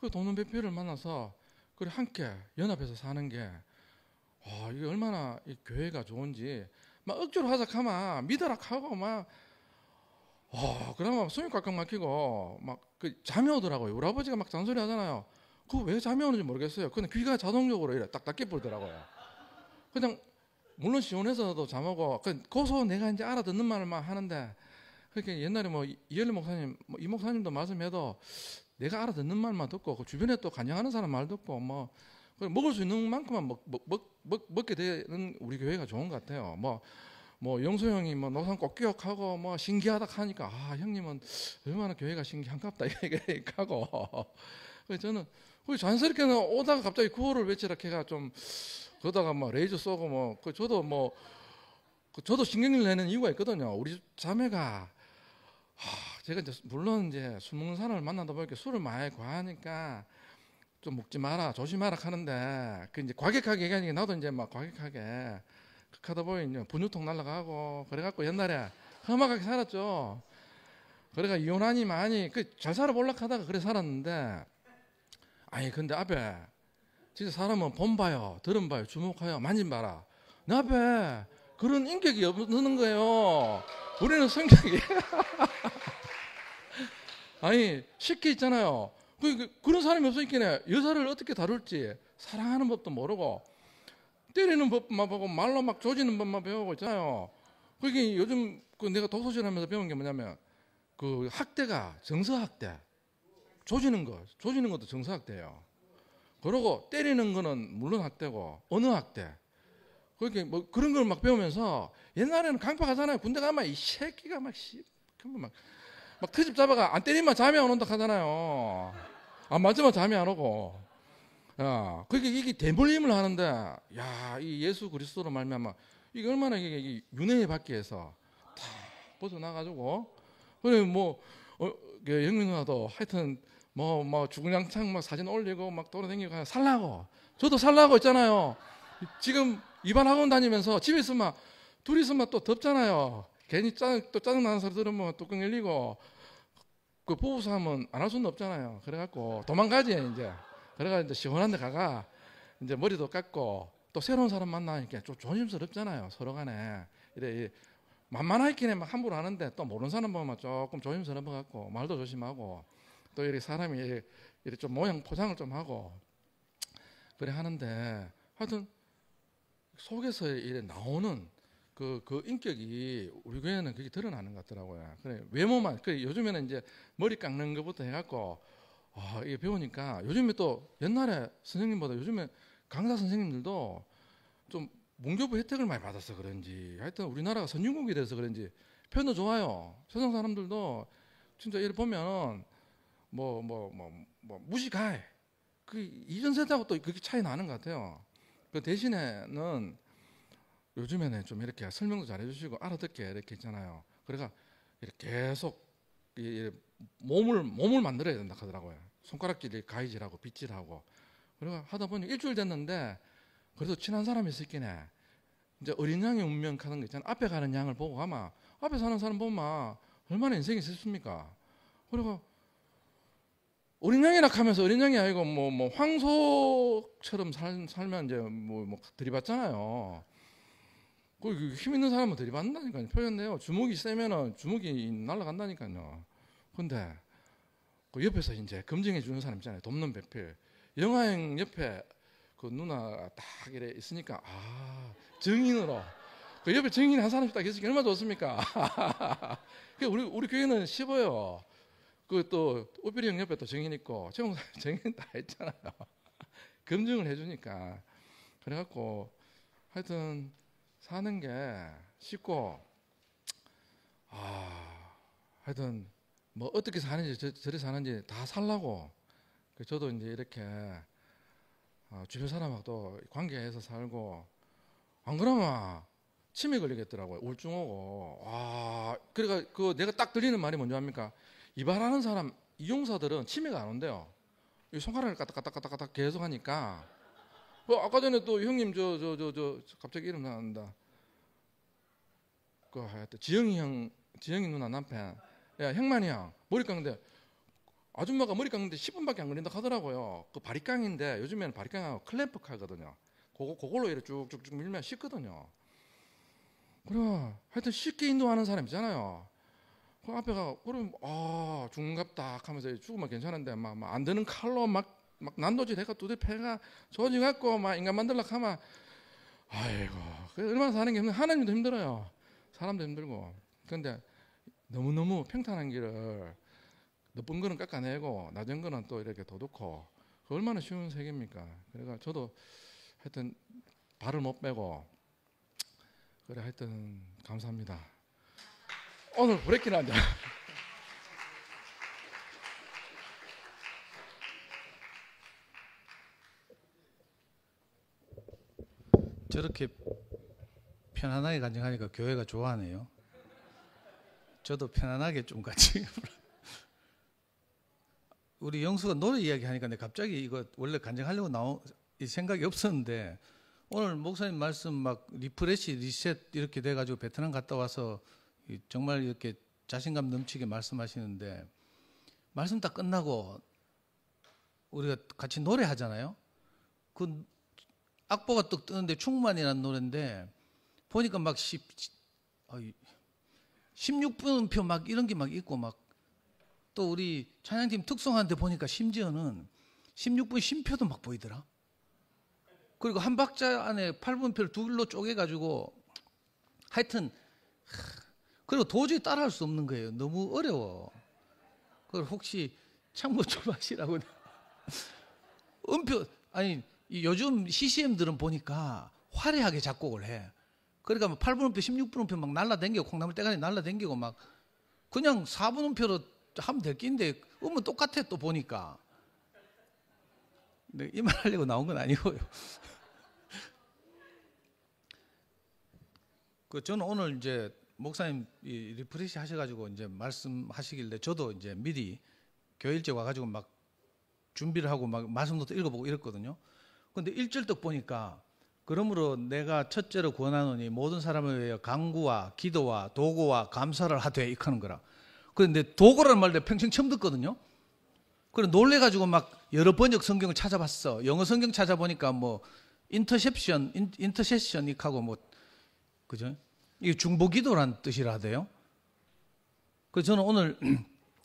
H: 그 돕는 배필을 만나서 그래 함께 연합해서 사는 게 이게 얼마나 이 교회가 좋은지 막 억지로 하자하면 믿어라 하고 막 그러면 숨이 꽉꽉 막히고 막 그 잠이 오더라고요. 우리 아버지가 막 잔소리 하잖아요. 그거 왜 잠이 오는지 모르겠어요. 근데 귀가 자동적으로 이래 딱딱 깨불더라고요. 그냥 물론 시원해서도 잠오고 고소 내가 이제 알아듣는 말만 하는데 그렇게 옛날에 뭐 이열리 목사님 이 목사님도 말씀해도 내가 알아듣는 말만 듣고 그 주변에 또 간영하는 사람 말 듣고 뭐 먹을 수 있는 만큼만 먹게 되는 우리 교회가 좋은 것 같아요. 뭐 영수 형이 뭐 노상 꼭 기억하고 뭐 신기하다 하니까 형님은 얼마나 교회가 신기한갑다 이렇게 하고 그래서 저는 자연스럽게 오다가 갑자기 구호를 외치라 해가 좀 그러다가 뭐 레이저 쏘고 뭐 저도 신경을 내는 이유가 있거든요. 우리 자매가 제가 이제 물론 이제 술 먹는 사람을 만나다 보니까 술을 많이 과하니까 좀 먹지 마라 조심하라 하는데 그 이제 과격하게 얘기하니까 나도 이제 막 과격하게 하다 보니 분유통 날라가고 그래갖고 옛날에 험악하게 살았죠. 그래가 이혼하니 많이 잘 살아보려고 하다가 그래 살았는데 근데 앞에 진짜 사람은 본 봐요 들은 봐요 주목하여 만진 봐라 내 앞에 그런 인격이 없는 거예요. 우리는 성격이 쉽게 있잖아요. 그런 사람이 없으니까 여자를 어떻게 다룰지 사랑하는 법도 모르고 때리는 법만 보고 말로 막 조지는 법만 배우고 있잖아요. 그게 요즘 내가 독서실하면서 배운 게 뭐냐면 그 학대가 정서학대 조지는 것도 정서학대예요. 그러고 때리는 거는 물론 학대고 언어학대 그렇게 뭐 그런 걸 막 배우면서 옛날에는 강파 가잖아요. 군대 가면 이 새끼가 막 트집 잡아가 안 때리면 잠이 안 온다 하잖아요. 안 맞으면 잠이 안 오고. 야, 그게 이게 대물림을 하는데, 야, 이 예수 그리스도로 말미암아 이게 얼마나 이게 윤회에 받기 위해서 다 벗어나가지고, 그래 뭐 영민 누나도 하여튼 뭐 주구장창 막 사진 올리고 막 돌아다니고 살라고, 저도 살라고 했잖아요. 지금 이반 학원 다니면서 집에 있으면 둘이 있으면 또 덥잖아요. 괜히 또 짜증 나는 소리 들으면 뚜껑 열리고, 그 부부싸움은 안 할 수는 없잖아요. 그래갖고 도망가지 이제. 그래가 이제 시원한 데 가가 이제 머리도 깎고 또 새로운 사람 만나니까 좀 조심스럽잖아요. 서로 간에. 이래 만만하긴 해 막 함부로 하는데 또 모르는 사람 보면 조금 조심스러워 갖고 말도 조심하고 또 이렇게 사람이 이렇게 좀 모양 포장을 좀 하고 그래 하는데 하여튼 속에서 이래 나오는 그 인격이 우리 교회는 그게 드러나는 것 같더라고요. 그래 외모만 그래 요즘에는 이제 머리 깎는 것부터 해갖고 이게 배우니까 요즘에 또 옛날에 선생님보다 요즘에 강사 선생님들도 좀 문교부 혜택을 많이 받아서 그런지 하여튼 우리나라가 선진국이 돼서 그런지 표현도 좋아요. 세상 사람들도 진짜 이렇게 보면 뭐 무식해. 그 이전 세대하고 또 그렇게 차이 나는 것 같아요. 그 대신에는 요즘에는 좀 이렇게 설명도 잘 해주시고 알아듣게 이렇게 있잖아요. 그러니까 이렇게 계속 몸을 만들어야 된다 하더라고요. 손가락질이 가위질하고 빗질하고. 그래가 하다 보니 일주일 됐는데 그래도 친한 사람이 있었긴 해. 이제 어린 양의 운명 하는 거 있잖아. 앞에 가는 양을 보고 가면 앞에 사는 사람 보면 얼마나 인생이 슬픕니까. 그리고 어린 양이라 하면서 어린 양이 아니고 뭐 황소처럼 살면 이제 뭐 들이받잖아요. 그 힘 있는 사람은 들이받는다니까요. 표현돼요. 주먹이 세면은 주먹이 날아간다니까요. 근데 그 옆에서 이제 검증해 주는 사람 있잖아요. 돕는 배필. 영화행 옆에 그 누나 딱 이래 있으니까 정인으로 그 옆에 정인 한 사람씩 딱 있으니까 얼마나 좋습니까? 우리 교회는 쉬워요. 그 또 오필이 형 옆에 또 정인 있고 정인 다 했잖아요. 검증을 해주니까 그래갖고 하여튼 사는 게 쉽고 하여튼 뭐 어떻게 사는지 저리 사는지 다 살라고 저도 이제 이렇게 주변 사람하고도 관계해서 살고 안 그러면 치매 걸리겠더라고요. 우울증 오고. 그러니까 그 내가 딱 들리는 말이 뭔지 압니까? 이발하는 사람 이용사들은 치매가 안 온대요. 이 손가락을 까딱까딱까딱 계속 하니까. 아까 전에 또 형님 저 갑자기 이름 나온다. 그 하여튼 지영이 누나 남편. 야, 형만이 형 머리 깎는데 아줌마가 머리 깎는데 10분밖에 안 걸린다 하더라고요. 그 바리깡인데 요즘에는 바리깡하고 클램프 하거든요. 그걸로 이렇게 쭉쭉쭉 밀면 쉽거든요. 그래 하여튼 쉽게 인도하는 사람 있잖아요. 그 앞에가 그럼 중갑다 하면서 죽으면 괜찮은데 막 안 되는 칼로 막 난도질 해가 두대 패가 조지갖고 막 인간 만들려고 하면 아이고 얼마나 사는 게 하나님도 힘들어요. 사람도 힘들고. 그런데 너무너무 평탄한 길을 나쁜 거는 깎아내고 낮은 거는 또 이렇게 도둑고 얼마나 쉬운 세계입니까? 그래가 저도 하여튼 발을 못 빼고 그래 하여튼 감사합니다. 오늘 브레이킹 한다.
G: 저렇게 편안하게 간증하니까 교회가 좋아하네요. 저도 편안하게 좀 같이. 우리 영수가 노래 이야기하니까 내가 갑자기 이거 원래 간증하려고 나온 이 생각이 없었는데 오늘 목사님 말씀 막 리프레시 리셋 이렇게 돼가지고 베트남 갔다 와서 정말 이렇게 자신감 넘치게 말씀하시는데 말씀 딱 끝나고 우리가 같이 노래하잖아요. 그 악보가 뚝 뜨는데 충만이라는 노래인데 보니까 막 16분표 막 이런 게 막 있고 막 또 우리 찬양팀 특송하는데 보니까 심지어는 16분 쉼표도 막 보이더라. 그리고 한 박자 안에 8분표를 둘로 쪼개가지고 하여튼 그리고 도저히 따라할 수 없는 거예요. 너무 어려워. 그걸 혹시 참고 좀 하시라고. 음표 아니 요즘 CCM들은 보니까 화려하게 작곡을 해. 그러니까 뭐 8분음표, 16분음표 막 날라댕기고 콩나물 대가리 날라댕기고 막 그냥 4분음표로 하면 될 낀데 음은 똑같아 또 보니까. 네, 이 말 하려고 나온 건 아니고요. 저는 오늘 이제 목사님 리프레시 하셔가지고 이제 말씀하시길래 저도 이제 미리 교회 일찍 와가지고 막 준비를 하고 막 말씀도 읽어보고 이랬거든요. 근데 1절 보니까 그러므로 내가 첫째로 권하노니 모든 사람을 위하여 간구와 기도와 도구와 감사를 하되 이하는 거라. 그런데 도구라는 말을 평생 처음 듣거든요. 그래 놀래가지고 막 여러 번역 성경을 찾아봤어. 영어 성경 찾아보니까 뭐 인터셉션 이하고 뭐 그죠? 이게 중보기도란 뜻이라 하대요. 그래서 저는 오늘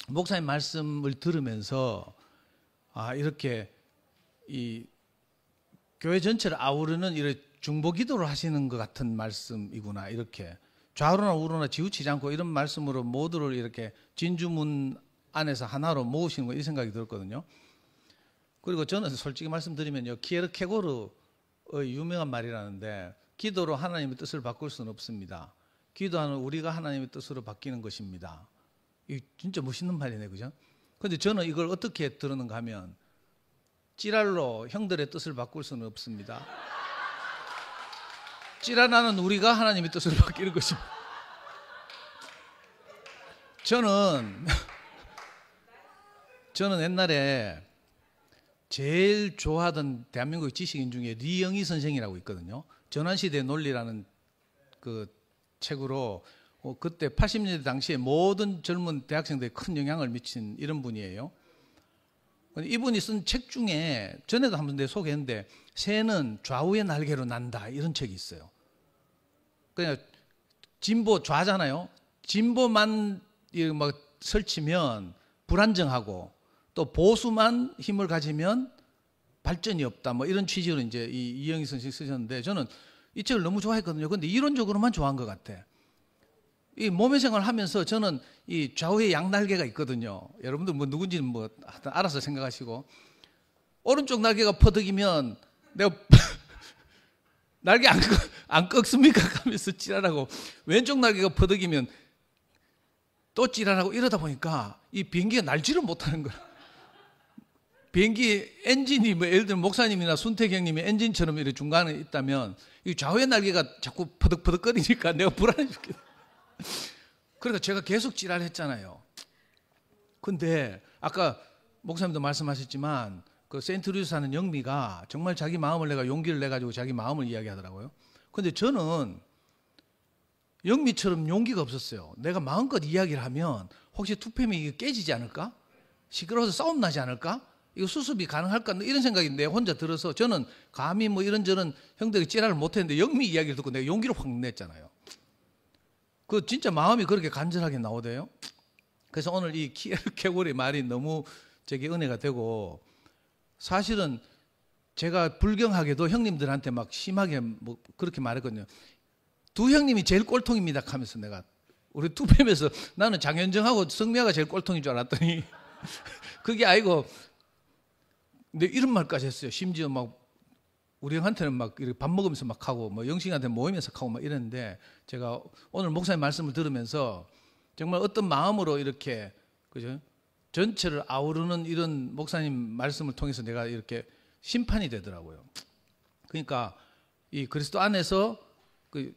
G: 목사님 말씀을 들으면서 이렇게 이 교회 전체를 아우르는 이런 중보기도를 하시는 것 같은 말씀이구나. 이렇게 좌우로나 우로나 지우치지 않고 이런 말씀으로 모두를 이렇게 진주문 안에서 하나로 모으시는 거 이 생각이 들었거든요. 그리고 저는 솔직히 말씀드리면요, 키에르케고르의 유명한 말이라는데 기도로 하나님의 뜻을 바꿀 수는 없습니다. 기도하는 우리가 하나님의 뜻으로 바뀌는 것입니다. 이 진짜 멋있는 말이네, 그죠? 근데 저는 이걸 어떻게 들었는가 하면 찌랄로 형들의 뜻을 바꿀 수는 없습니다. 찌랄하는 우리가 하나님의 뜻으로 바뀌는 것입니다. 저는 옛날에 제일 좋아하던 대한민국 지식인 중에 리영희 선생이라고 있거든요. 전환시대의 논리라는 그 책으로 그때 80년대 당시에 모든 젊은 대학생들에 큰 영향을 미친 이런 분이에요. 이분이 쓴 책 중에 전에도 한번 내가 소개했는데 새는 좌우의 날개로 난다 이런 책이 있어요. 그냥 진보 좌잖아요. 진보만 막 설치면 불안정하고 또 보수만 힘을 가지면 발전이 없다. 뭐 이런 취지로 이제 이영희 선생님이 쓰셨는데 저는 이 책을 너무 좋아했거든요. 근데 이론적으로만 좋아한 것 같아. 이 몸의 생활을 하면서 저는 이 좌우의 양날개가 있거든요. 여러분들 뭐 누군지는 뭐 알아서 생각하시고 오른쪽 날개가 퍼득이면 내가 날개 안 꺾습니까? 하면서 찌랄하고 왼쪽 날개가 퍼득이면 또 찌랄하고 이러다 보니까 이 비행기가 날지를 못하는 거야. 비행기 엔진이 뭐 예를 들면 목사님이나 순택형님이 엔진처럼 이렇게 중간에 있다면 이 좌우의 날개가 자꾸 퍼득퍼득거리니까 내가 불안해 죽겠어. 그러니까 제가 계속 찌랄했잖아요. 근데 아까 목사님도 말씀하셨지만 그 세인트루이스 하는 영미가 정말 자기 마음을 내가 용기를 내가지고 자기 마음을 이야기하더라고요. 근데 저는 영미처럼 용기가 없었어요. 내가 마음껏 이야기를 하면 혹시 투팸이 깨지지 않을까? 시끄러워서 싸움 나지 않을까? 이거 수습이 가능할까? 이런 생각이 내 혼자 들어서 저는 감히 뭐 이런저런 형들이 찌랄을 못했는데 영미 이야기를 듣고 내가 용기를 확 냈잖아요. 그 진짜 마음이 그렇게 간절하게 나오대요. 그래서 오늘 이 키에르케고르의 말이 너무 제게 은혜가 되고 사실은 제가 불경하게도 형님들한테 막 심하게 뭐 그렇게 말했거든요. 두 형님이 제일 꼴통입니다 하면서 내가 우리 투팸에서 나는 장현정하고 성미아가 제일 꼴통인 줄 알았더니 그게 아니고 근데 이런 말까지 했어요. 심지어 막 우리 형한테는 막 이렇게 밥 먹으면서 막 하고 뭐 영식이한테 모이면서 하고 막 이랬는데 제가 오늘 목사님 말씀을 들으면서 정말 어떤 마음으로 이렇게 그죠? 전체를 아우르는 이런 목사님 말씀을 통해서 내가 이렇게 심판이 되더라고요. 그러니까 이 그리스도 안에서 그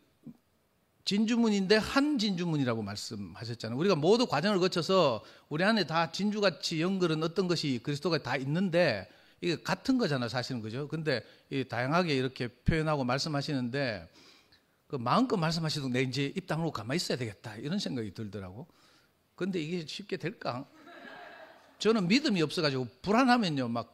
G: 진주문인데 한 진주문이라고 말씀하셨잖아요. 우리가 모두 과정을 거쳐서 우리 안에 다 진주같이 연결은 어떤 것이 그리스도가 다 있는데 이게 같은 거잖아요, 사실은. 그죠? 근데 이 다양하게 이렇게 표현하고 말씀하시는데 그 마음껏 말씀하시도 내 이제 입 다물고 가만히 있어야 되겠다 이런 생각이 들더라고. 근데 이게 쉽게 될까? 저는 믿음이 없어가지고 불안하면요 막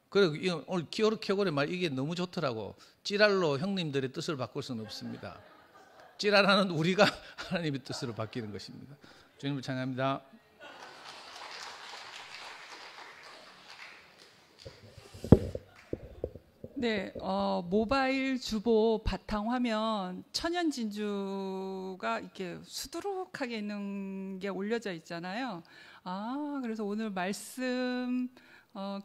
G: 그리고 오늘 키에르케고르의 말 이게 너무 좋더라고. 찌랄로 형님들의 뜻을 바꿀 수는 없습니다. 찌랄하는 우리가 하나님의 뜻으로 바뀌는 것입니다. 주님을 찬양합니다.
A: 네, 모바일 주보 바탕화면 천연 진주가 이렇게 수두룩하게 있는 게 올려져 있잖아요. 그래서 오늘 말씀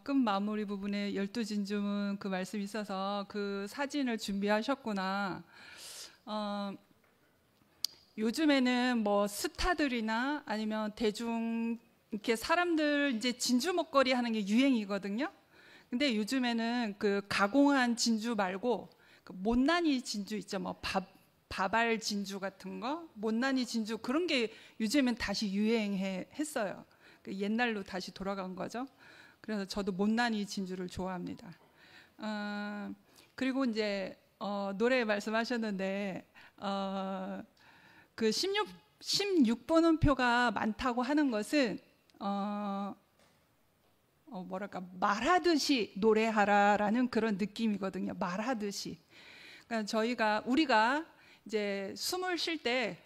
A: 끝 마무리 부분에 12진주문 그 말씀이 있어서 그 사진을 준비하셨구나. 요즘에는 뭐 스타들이나 아니면 대중 이렇게 사람들 이제 진주 먹거리 하는 게 유행이거든요. 근데 요즘에는 그 가공한 진주 말고 그 못난이 진주 있죠. 뭐 바발 진주 같은 거, 못난이 진주 그런 게 요즘엔 다시 유행했어요. 그 옛날로 다시 돌아간 거죠. 그래서 저도 못난이 진주를 좋아합니다. 그리고 이제 노래 말씀하셨는데 그 16번음표가 많다고 하는 것은 뭐랄까 말하듯이 노래하라라는 그런 느낌이거든요. 말하듯이. 그러니까 우리가 이제 숨을 쉴 때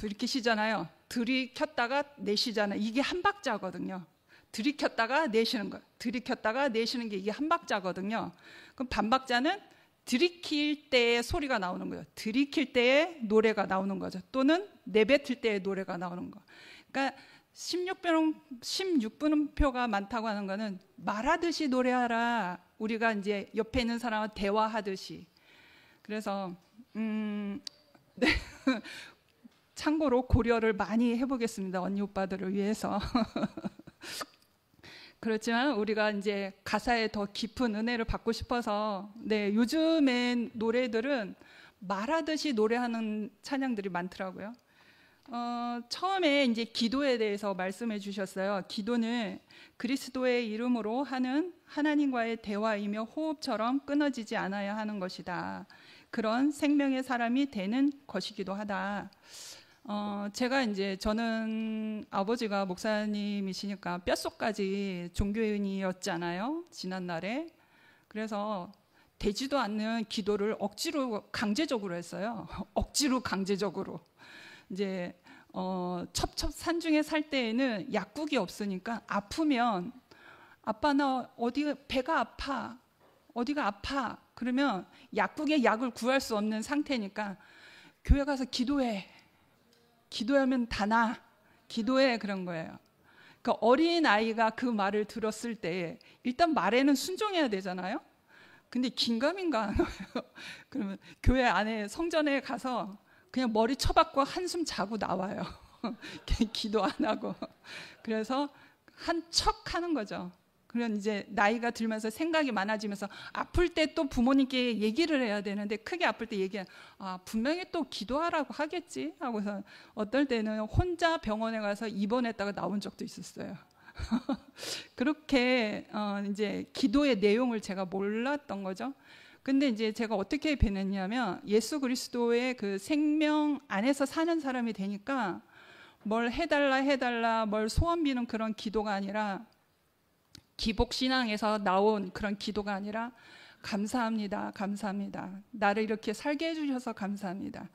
A: 이렇게 쉬잖아요. 들이켰다가 내쉬잖아요. 이게 한 박자거든요. 들이켰다가 내쉬는 거, 들이켰다가 내쉬는 게 이게 한 박자거든요. 그럼 반박자는 들이킬 때의 소리가 나오는 거예요. 들이킬 때의 노래가 나오는 거죠. 또는 내뱉을 때의 노래가 나오는 거. 그러니까 16분음표가 많다고 하는 거는 말하듯이 노래하라. 우리가 이제 옆에 있는 사람과 대화하듯이. 그래서 네. 참고로 고려를 많이 해보겠습니다. 언니 오빠들을 위해서. 그렇지만 우리가 이제 가사에 더 깊은 은혜를 받고 싶어서 네, 요즘엔 노래들은 말하듯이 노래하는 찬양들이 많더라고요. 처음에 이제 기도에 대해서 말씀해 주셨어요. 기도는 그리스도의 이름으로 하는 하나님과의 대화이며 호흡처럼 끊어지지 않아야 하는 것이다. 그런 생명의 사람이 되는 것이기도 하다. 제가 이제 저는 아버지가 목사님이시니까 뼛속까지 종교인이었잖아요. 지난날에. 그래서 되지도 않는 기도를 억지로 강제적으로 했어요. 억지로 강제적으로. 이제 첩첩산중에 살 때에는 약국이 없으니까 아프면 아빠 나 어디 배가 아파. 어디가 아파. 그러면 약국에 약을 구할 수 없는 상태니까 교회 가서 기도해. 기도하면 다 나. 기도해. 그런 거예요. 그러니까 어린 아이가 그 말을 들었을 때 일단 말에는 순종해야 되잖아요. 근데 긴가민가 하는 거예요. 그러면 교회 안에 성전에 가서 그냥 머리 쳐박고 한숨 자고 나와요. 기도 안 하고. 그래서 한 척 하는 거죠. 그런 이제 나이가 들면서 생각이 많아지면서 아플 때 또 부모님께 얘기를 해야 되는데 크게 아플 때 분명히 또 기도하라고 하겠지 하고서 어떨 때는 혼자 병원에 가서 입원했다가 나온 적도 있었어요. 그렇게 이제 기도의 내용을 제가 몰랐던 거죠. 근데 이제 제가 어떻게 변했냐면 예수 그리스도의 그 생명 안에서 사는 사람이 되니까 뭘 해달라 뭘 소원 비는 그런 기도가 아니라 기복신앙에서 나온 그런 기도가 아니라 감사합니다. 나를 이렇게 살게 해주셔서 감사합니다.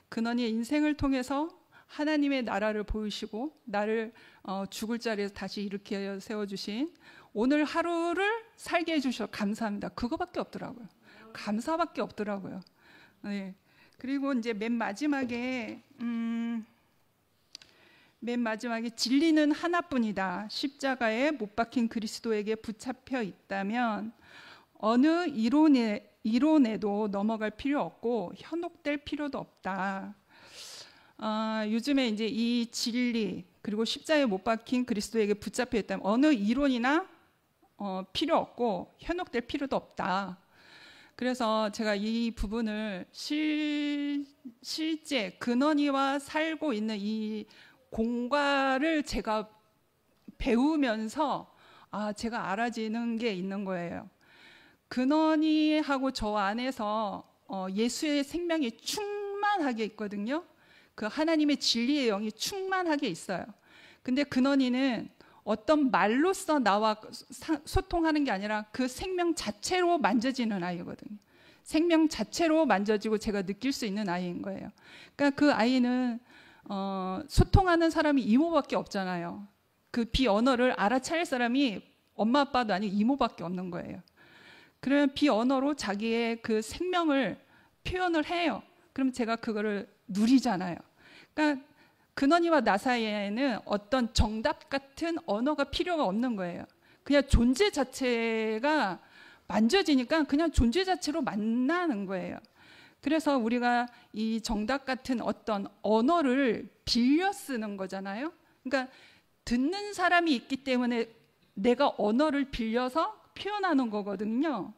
A: 근원의 인생을 통해서 하나님의 나라를 보이시고 나를 죽을 자리에서 다시 일으켜 세워주신 오늘 하루를 살게 해주셔서 감사합니다. 그거밖에 없더라고요. 감사밖에 없더라고요. 네. 그리고 이제 맨 마지막에 진리는 하나뿐이다. 십자가에 못 박힌 그리스도에게 붙잡혀 있다면 어느 이론에도 넘어갈 필요 없고 현혹될 필요도 없다. 요즘에 이제 이 진리 그리고 십자가에 못 박힌 그리스도에게 붙잡혀 있다면 어느 이론이나 필요 없고 현혹될 필요도 없다. 그래서 제가 이 부분을 실제 근원이와 살고 있는 이 공과를 제가 배우면서 제가 알아지는 게 있는 거예요. 근원이하고 저 안에서 예수의 생명이 충만하게 있거든요. 그 하나님의 진리의 영이 충만하게 있어요. 근데 근원이는 어떤 말로써 나와 소통하는 게 아니라 그 생명 자체로 만져지는 아이거든요. 생명 자체로 만져지고 제가 느낄 수 있는 아이인 거예요. 그러니까 그 아이는 소통하는 사람이 이모밖에 없잖아요. 그 비언어를 알아차릴 사람이 엄마 아빠도 아니고 이모밖에 없는 거예요. 그러면 비언어로 자기의 그 생명을 표현을 해요. 그럼 제가 그거를 누리잖아요. 그러니까 근원이와 나 사이에는 어떤 정답 같은 언어가 필요가 없는 거예요. 그냥 존재 자체가 만져지니까 그냥 존재 자체로 만나는 거예요. 그래서 우리가 이 정답 같은 어떤 언어를 빌려 쓰는 거잖아요. 그러니까 듣는 사람이 있기 때문에 내가 언어를 빌려서 표현하는 거거든요.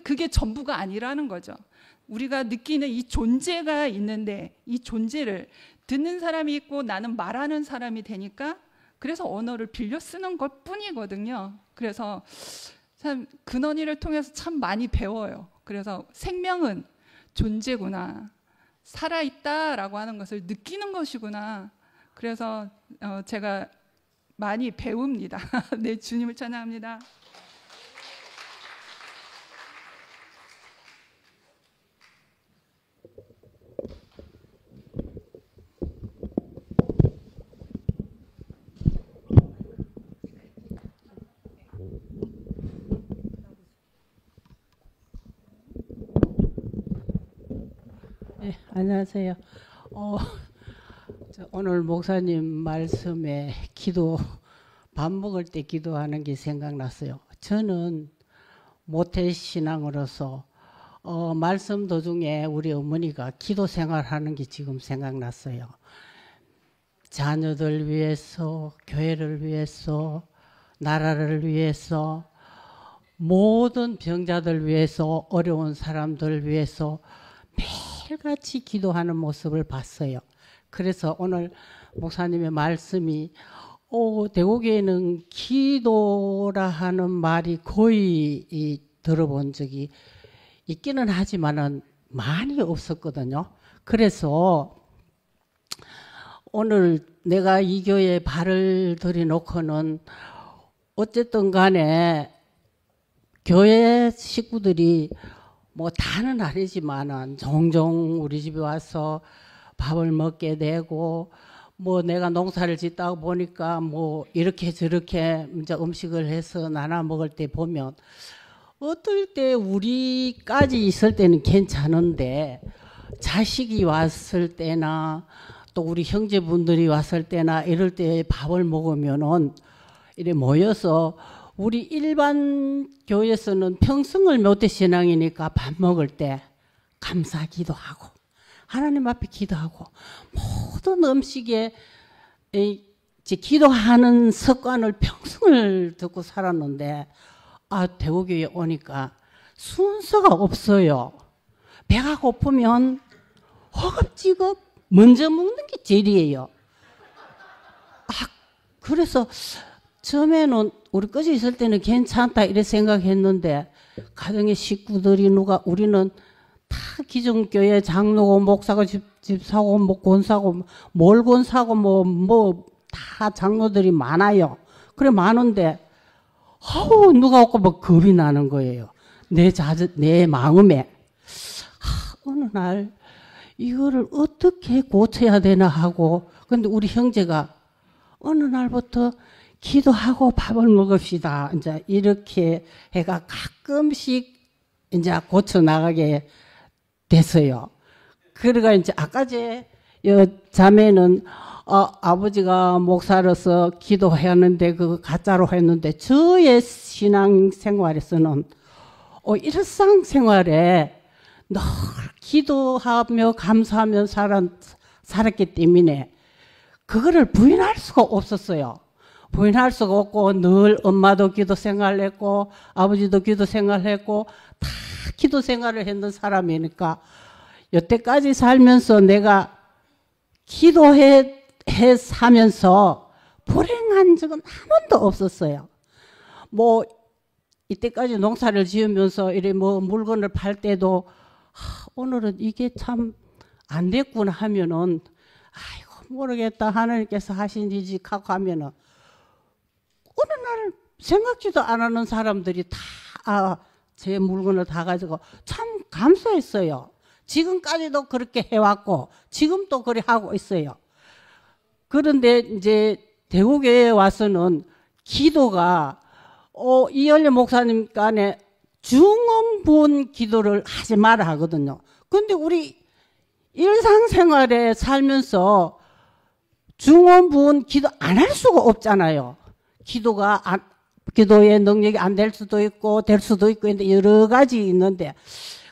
A: 그게 전부가 아니라는 거죠. 우리가 느끼는 이 존재가 있는데 이 존재를 듣는 사람이 있고 나는 말하는 사람이 되니까 그래서 언어를 빌려 쓰는 것 뿐이거든요. 그래서 참 근원이를 통해서 참 많이 배워요. 그래서 생명은 존재구나, 살아있다라고 하는 것을 느끼는 것이구나. 그래서 제가 많이 배웁니다. 네, 주님을 찬양합니다.
I: 네, 안녕하세요. 오늘 목사님 말씀에 밥 먹을 때 기도하는 게 생각났어요. 저는 모태신앙으로서 말씀 도중에 우리 어머니가 기도 생활하는 게 지금 생각났어요. 자녀들 위해서, 교회를 위해서, 나라를 위해서, 모든 병자들 위해서, 어려운 사람들 위해서 매일같이 기도하는 모습을 봤어요. 그래서 오늘 목사님의 말씀이 대구교회는 기도라 하는 말이 거의 들어본 적이 있기는 하지만은 많이 없었거든요. 그래서 오늘 내가 이 교회에 발을 들여놓고는 어쨌든 간에 교회 식구들이 뭐 다는 아니지만은 종종 우리 집에 와서 밥을 먹게 되고, 뭐 내가 농사를 짓다 보니까 뭐 이렇게 저렇게 이제 음식을 해서 나눠 먹을 때 보면 어떨 때 우리까지 있을 때는 괜찮은데 자식이 왔을 때나 또 우리 형제분들이 왔을 때나 이럴 때 밥을 먹으면은 이래 모여서 우리 일반 교회에서는 평승을 모태신앙이니까 밥 먹을 때 감사기도 하고 하나님 앞에 기도하고 모든 음식에 이제 기도하는 습관을 평생을 듣고 살았는데 대구교회 오니까 순서가 없어요. 배가 고프면 허겁지겁 먼저 먹는 게 제일이에요. 그래서 처음에는 우리 꺼져 있을 때는 괜찮다 이래 생각했는데 가정의 식구들이 우리는 다 기존교회 장로고 목사고 집사고 뭐 권사고 뭘 권사고 뭐 다 장로들이 많아요. 그래 많은데 누가 없고 막 겁이 나는 거예요. 내 마음에 어느 날 이거를 어떻게 고쳐야 되나 하고, 근데 우리 형제가 어느 날부터 기도하고 밥을 먹읍시다 이제 이렇게 해가 가끔씩 이제 고쳐 나가게 됐어요. 그러니까 이제 아까 자매는 아버지가 목사로서 기도했는데 그거 가짜로 했는데 저의 신앙생활에서는 일상생활에 늘 기도하며 감사하며 살았기 때문에 그거를 부인할 수가 없었어요. 부인할 수가 없고 늘 엄마도 기도 생활했고 아버지도 기도 생활했고 다 기도 생활을 했는 사람이니까 여태까지 살면서 내가 기도해 사면서 불행한 적은 한 번도 없었어요. 뭐 이때까지 농사를 지으면서 이래 뭐 물건을 팔 때도 오늘은 이게 참 안 됐구나 하면은 아이고 모르겠다 하나님께서 하신 일이지 하고 하면은 어느 날 생각지도 안 하는 사람들이 다 제 물건을 다 가지고 참 감사했어요. 지금까지도 그렇게 해왔고 지금도 그래 하고 있어요. 그런데 이제 대구교회에 와서는 기도가 이열려 목사님 간에 중언부언 기도를 하지 마라 하거든요. 그런데 우리 일상생활에 살면서 중원부은 기도 안 할 수가 없잖아요. 기도의 능력이 안 될 수도 있고 될 수도 있고 여러 가지 있는데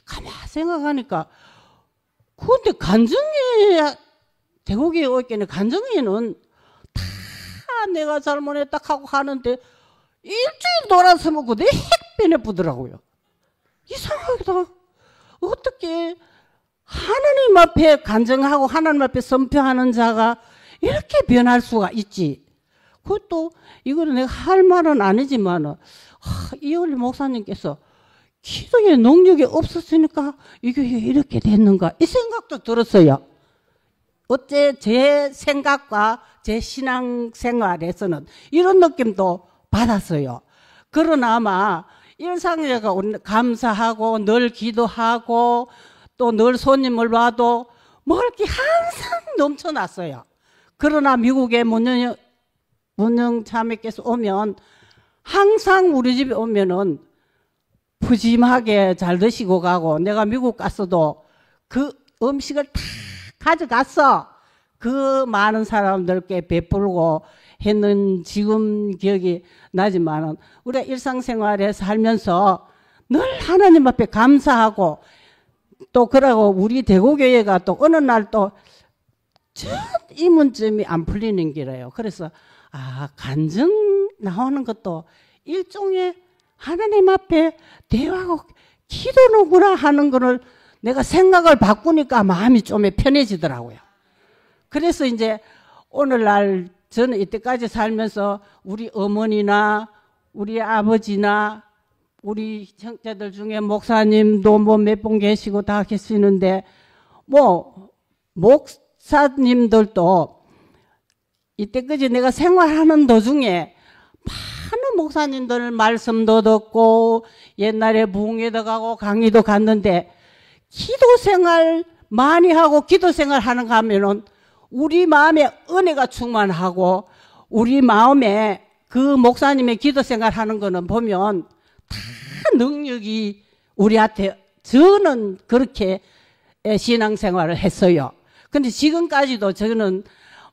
I: 가만 생각하니까 근데 간증회 대구교회 오겠네. 간증회는 다 내가 잘못했다 하고 하는데 일주일 돌아서 먹고 내 핵변해 보더라고요. 이상하다. 어떻게 하나님 앞에 간증하고 하나님 앞에 선포하는 자가 이렇게 변할 수가 있지. 그것도 이거는 내가 할 말은 아니지만 이효리 목사님께서 기도의 능력이 없었으니까 이게 이렇게 됐는가 이 생각도 들었어요. 어째 제 생각과 제 신앙생활에서는 이런 느낌도 받았어요. 그러나 아마 일상에가 감사하고 늘 기도하고 또 늘 손님을 봐도 먹을 게 항상 넘쳐났어요. 그러나 미국의 문영 자매께서 오면 항상 우리 집에 오면은 푸짐하게 잘 드시고 가고 내가 미국 갔어도 그 음식을 다 가져갔어. 그 많은 사람들께 베풀고 했는 지금 기억이 나지만은 우리가 일상생활에 살면서 늘 하나님 앞에 감사하고 또 그러고 우리 대구교회가 또 어느 날 또 전 이문점이 안 풀리는 길이에요. 그래서 간증 나오는 것도 일종의 하나님 앞에 대화하고 기도는구나 하는 거를 내가 생각을 바꾸니까 마음이 좀 편해지더라고요. 그래서 이제 오늘날 저는 이때까지 살면서 우리 어머니나 우리 아버지나 우리 형제들 중에 목사님도 뭐 몇 분 계시고 다 계시는데 뭐 목사님들도 이때까지 내가 생활하는 도중에 많은 목사님들 말씀도 듣고 옛날에 부흥회도 가고 강의도 갔는데 기도 생활 많이 하고 기도 생활 하는가 하면은 우리 마음에 은혜가 충만하고 우리 마음에 그 목사님의 기도 생활 하는 거는 보면 다 능력이 우리한테 저는 그렇게 신앙생활을 했어요. 근데 지금까지도 저는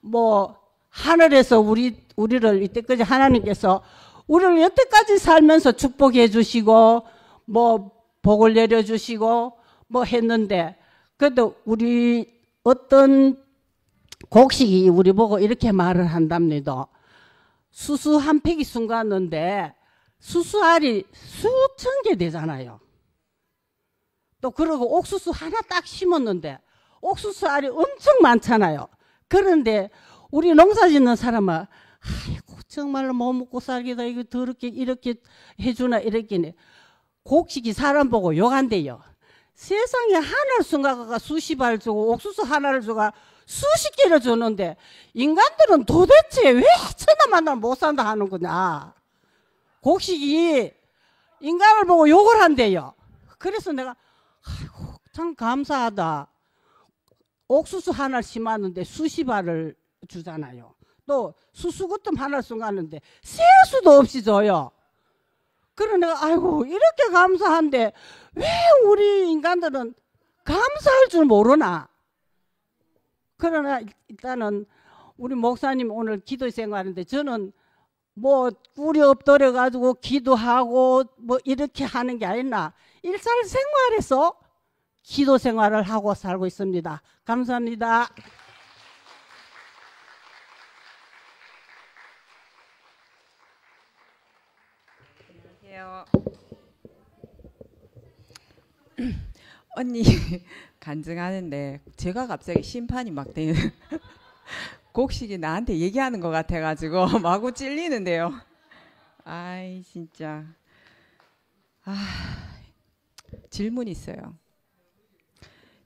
I: 뭐 하늘에서 우리를 이때까지 하나님께서 우리를 여태까지 살면서 축복해 주시고 뭐 복을 내려 주시고 뭐 했는데 그래도 우리 어떤 곡식이 우리 보고 이렇게 말을 한답니다. 수수 한 팩이 숨갔는데 수수알이 수천 개 되잖아요. 또 그러고 옥수수 하나 딱 심었는데 옥수수 알이 엄청 많잖아요. 그런데 우리 농사 짓는 사람은 아이고 정말로 못 먹고 살기다 이거 더럽게 이렇게 해주나 이렇게 곡식이 사람 보고 욕한대요. 세상에 하나를 순가가 수십 알 주고 옥수수 하나를 주가 수십 개를 주는데 인간들은 도대체 왜 천하만날 못 산다 하는 거냐. 곡식이 인간을 보고 욕을 한대요. 그래서 내가 아이고 참 감사하다. 옥수수 하나를 심었는데 수십 알을 주잖아요. 또 수수구름 하나를 쏘갔는데 셀 수도 없이 줘요. 그래 내가 아이고 이렇게 감사한데 왜 우리 인간들은 감사할 줄 모르나. 그러나 일단은 우리 목사님 오늘 기도 생활하는데 저는 뭐 꿀이 엎드려 가지고 기도하고 뭐 이렇게 하는 게 아니라 일상생활에서 기도 생활을 하고 살고 있습니다. 감사합니다.
J: 안녕하세요. 언니 간증하는데 제가 갑자기 심판이 막 되는 곡식이 나한테 얘기하는 것 같아가지고 마구 찔리는데요. 아이 진짜 질문 있어요.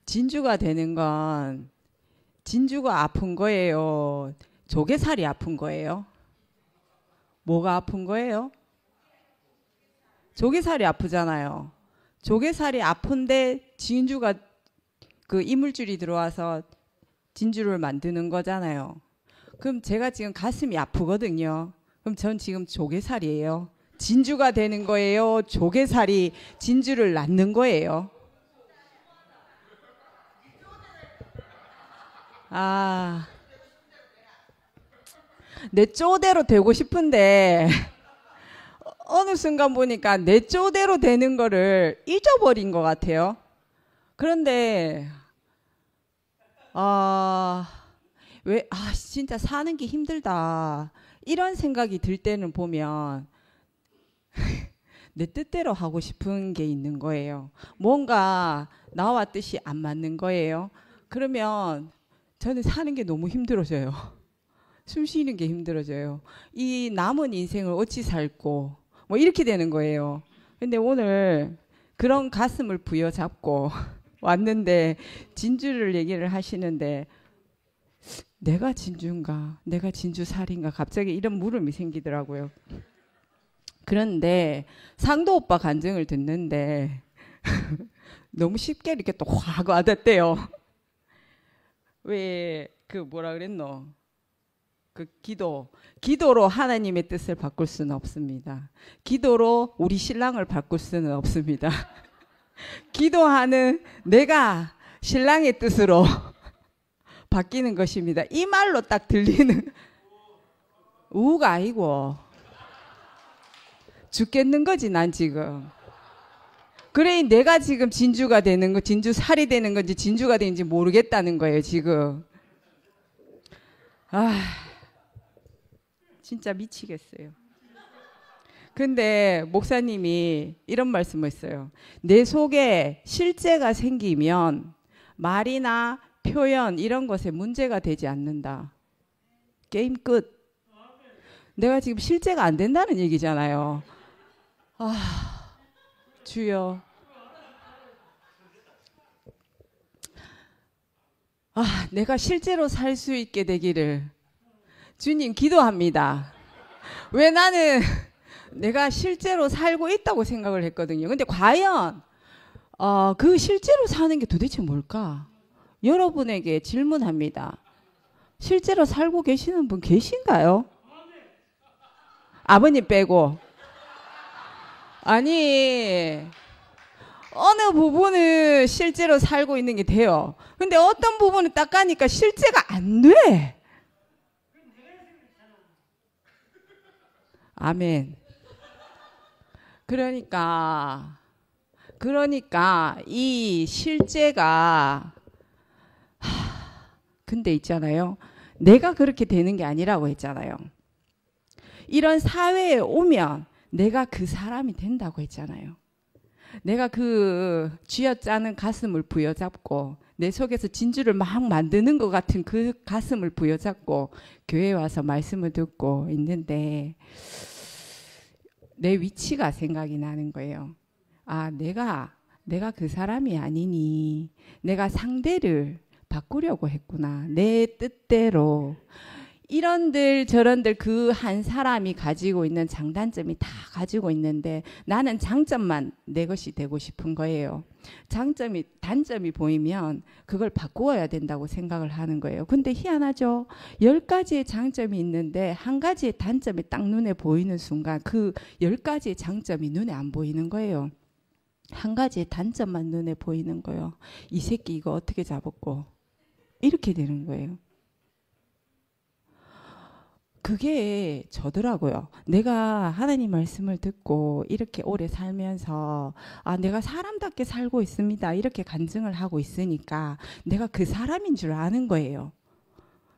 J: 진주가 되는 건 진주가 아픈 거예요? 조개살이 아픈 거예요? 뭐가 아픈 거예요? 조개살이 아프잖아요. 조개살이 아픈데 진주가 그 이물질이 들어와서 진주를 만드는 거잖아요. 그럼 제가 지금 가슴이 아프거든요. 그럼 전 지금 조개살이에요. 진주가 되는 거예요? 조개살이 진주를 낳는 거예요? 내 쪼대로 되고 싶은데 어느 순간 보니까 내 쪼대로 되는 거를 잊어버린 것 같아요. 그런데 진짜 사는 게 힘들다 이런 생각이 들 때는 보면 내 뜻대로 하고 싶은 게 있는 거예요. 뭔가 나와 뜻이 안 맞는 거예요. 그러면 저는 사는 게 너무 힘들어져요. 숨 쉬는 게 힘들어져요. 이 남은 인생을 어찌 살고 뭐 이렇게 되는 거예요. 근데 오늘 그런 가슴을 부여잡고 왔는데 진주를 얘기를 하시는데 내가 진주인가? 내가 진주살인가? 갑자기 이런 물음이 생기더라고요. 그런데 상도 오빠 간증을 듣는데 너무 쉽게 이렇게 또 확 와닿대요. 왜 그 뭐라 그랬노? 그 기도로 하나님의 뜻을 바꿀 수는 없습니다. 기도로 우리 신랑을 바꿀 수는 없습니다. 기도하는 내가 신랑의 뜻으로 바뀌는 것입니다. 이 말로 딱 들리는 우가 아니고 죽겠는 거지 난 지금. 그래 내가 지금 진주가 되는 거 진주살이 되는 건지 진주가 되는지 모르겠다는 거예요 지금. 진짜 미치겠어요. 근데 목사님이 이런 말씀을 했어요. 내 속에 실제가 생기면 말이나 표현 이런 것에 문제가 되지 않는다. 게임 끝. 내가 지금 실제가 안 된다는 얘기잖아요. 주여. 내가 실제로 살 수 있게 되기를 주님 기도합니다. 왜 나는 내가 실제로 살고 있다고 생각을 했거든요. 근데 과연 그 실제로 사는 게 도대체 뭘까? 여러분에게 질문합니다. 실제로 살고 계시는 분 계신가요? 아버님 빼고. 아니 어느 부분은 실제로 살고 있는 게 돼요. 근데 어떤 부분은 딱 가니까 실제가 안 돼. 아멘. 그러니까 이 실제가 근데 있잖아요. 내가 그렇게 되는 게 아니라고 했잖아요. 이런 사회에 오면 내가 그 사람이 된다고 했잖아요. 내가 그 쥐어짜는 가슴을 부여잡고 내 속에서 진주를 막 만드는 것 같은 그 가슴을 부여잡고 교회에 와서 말씀을 듣고 있는데 내 위치가 생각이 나는 거예요. 내가 그 사람이 아니니 내가 상대를 바꾸려고 했구나. 내 뜻대로. 이런들 저런들 그 한 사람이 가지고 있는 장단점이 다 가지고 있는데 나는 장점만 내 것이 되고 싶은 거예요. 단점이 보이면 그걸 바꾸어야 된다고 생각을 하는 거예요. 근데 희한하죠. 10가지의 장점이 있는데 한 가지의 단점이 딱 눈에 보이는 순간 그 10가지의 장점이 눈에 안 보이는 거예요. 한 가지의 단점만 눈에 보이는 거예요. 이 새끼 이거 어떻게 잡았고 이렇게 되는 거예요. 그게 저더라고요. 내가 하나님 말씀을 듣고 이렇게 오래 살면서 내가 사람답게 살고 있습니다. 이렇게 간증을 하고 있으니까 내가 그 사람인 줄 아는 거예요.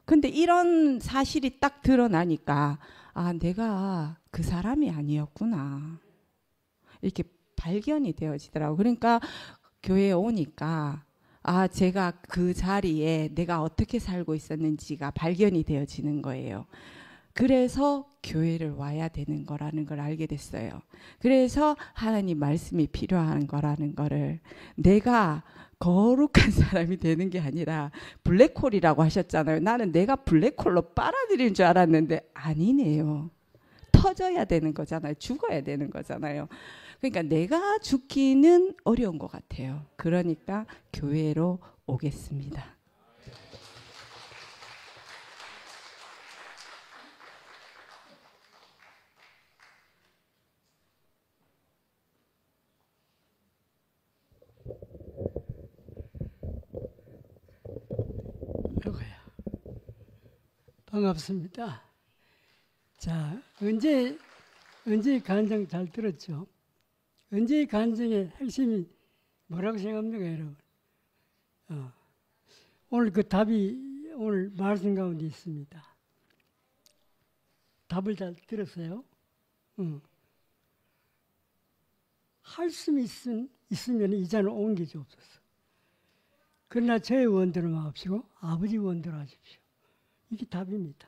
J: 근데 이런 사실이 딱 드러나니까 내가 그 사람이 아니었구나. 이렇게 발견이 되어지더라고요. 그러니까 교회에 오니까 제가 그 자리에 내가 어떻게 살고 있었는지가 발견이 되어지는 거예요. 그래서 교회를 와야 되는 거라는 걸 알게 됐어요. 그래서 하나님 말씀이 필요한 거라는 거를 내가 거룩한 사람이 되는 게 아니라 블랙홀이라고 하셨잖아요. 나는 내가 블랙홀로 빨아들이는 줄 알았는데 아니네요. 터져야 되는 거잖아요. 죽어야 되는 거잖아요. 그러니까 내가 죽기는 어려운 것 같아요. 그러니까 교회로 오겠습니다.
K: 반갑습니다. 자, 은재의 간증 잘 들었죠? 은재의 간증의 핵심이 뭐라고 생각합니까, 여러분? 오늘 그 답이 오늘 말씀 가운데 있습니다. 답을 잘 들었어요? 할 수 있으면 이자는 옮기주옵소서. 그러나 저의 원대로 마옵시고 아버지 원대로 하십시오. 이게 답입니다.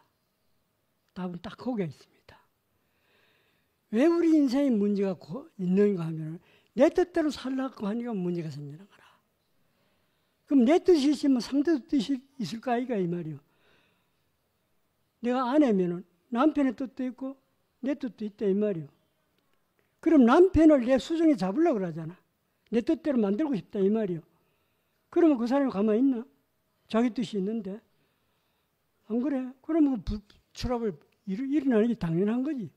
K: 답은 딱 거기에 있습니다. 왜 우리 인생에 문제가 있는가 하면 내 뜻대로 살라고 하니까 문제가 생기는 거라. 그럼 내 뜻이 있으면 상대도 뜻이 있을까 아이가 이 말이요. 내가 아내면은 남편의 뜻도 있고 내 뜻도 있다 이 말이요. 그럼 남편을 내 수중에 잡으려고 그러잖아. 내 뜻대로 만들고 싶다 이 말이요. 그러면 그 사람이 가만히 있나? 자기 뜻이 있는데. 안 그래? 그러면 그 추락을 일어나는 게 당연한 거지.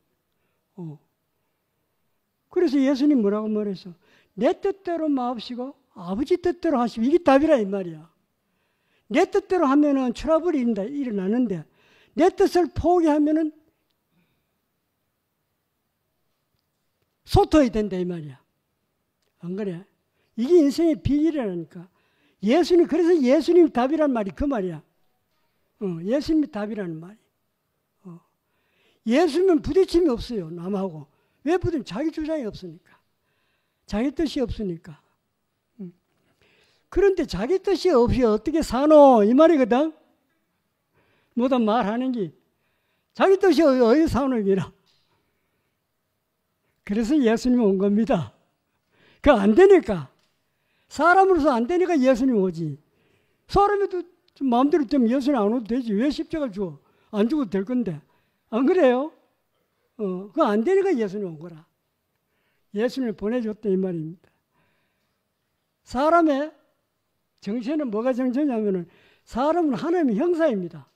K: 그래서 예수님 뭐라고 말했어? 내 뜻대로 마옵시고 아버지 뜻대로 하시고 이게 답이라 이 말이야. 내 뜻대로 하면은 트러블이 일어나는데 내 뜻을 포기하면은 소토해야 된다 이 말이야. 안 그래? 이게 인생의 비밀이라니까. 그래서 예수님이 답이란 말이 그 말이야. 예수님이 답이라는 말이. 예수님은 부딪힘이 없어요. 남하고. 왜 부딪힘? 자기 주장이 없으니까. 자기 뜻이 없으니까. 그런데 자기 뜻이 없이 어떻게 사노? 이 말이거든. 뭐다 말하는지. 자기 뜻이 어디 사노? 이라. 그래서 예수님 온 겁니다. 그 안 되니까. 사람으로서 안 되니까 예수님 오지. 사람에도 마음대로 되면 예수님 안 오도 되지. 왜 십자가 줘? 안 죽어도 될 건데. 안 그래요? 그거 안 되니까 예수님 온 거라. 예수님을 보내줬다 이 말입니다. 사람의 정체는 뭐가 정체냐면은 사람은 하나님의 형상입니다.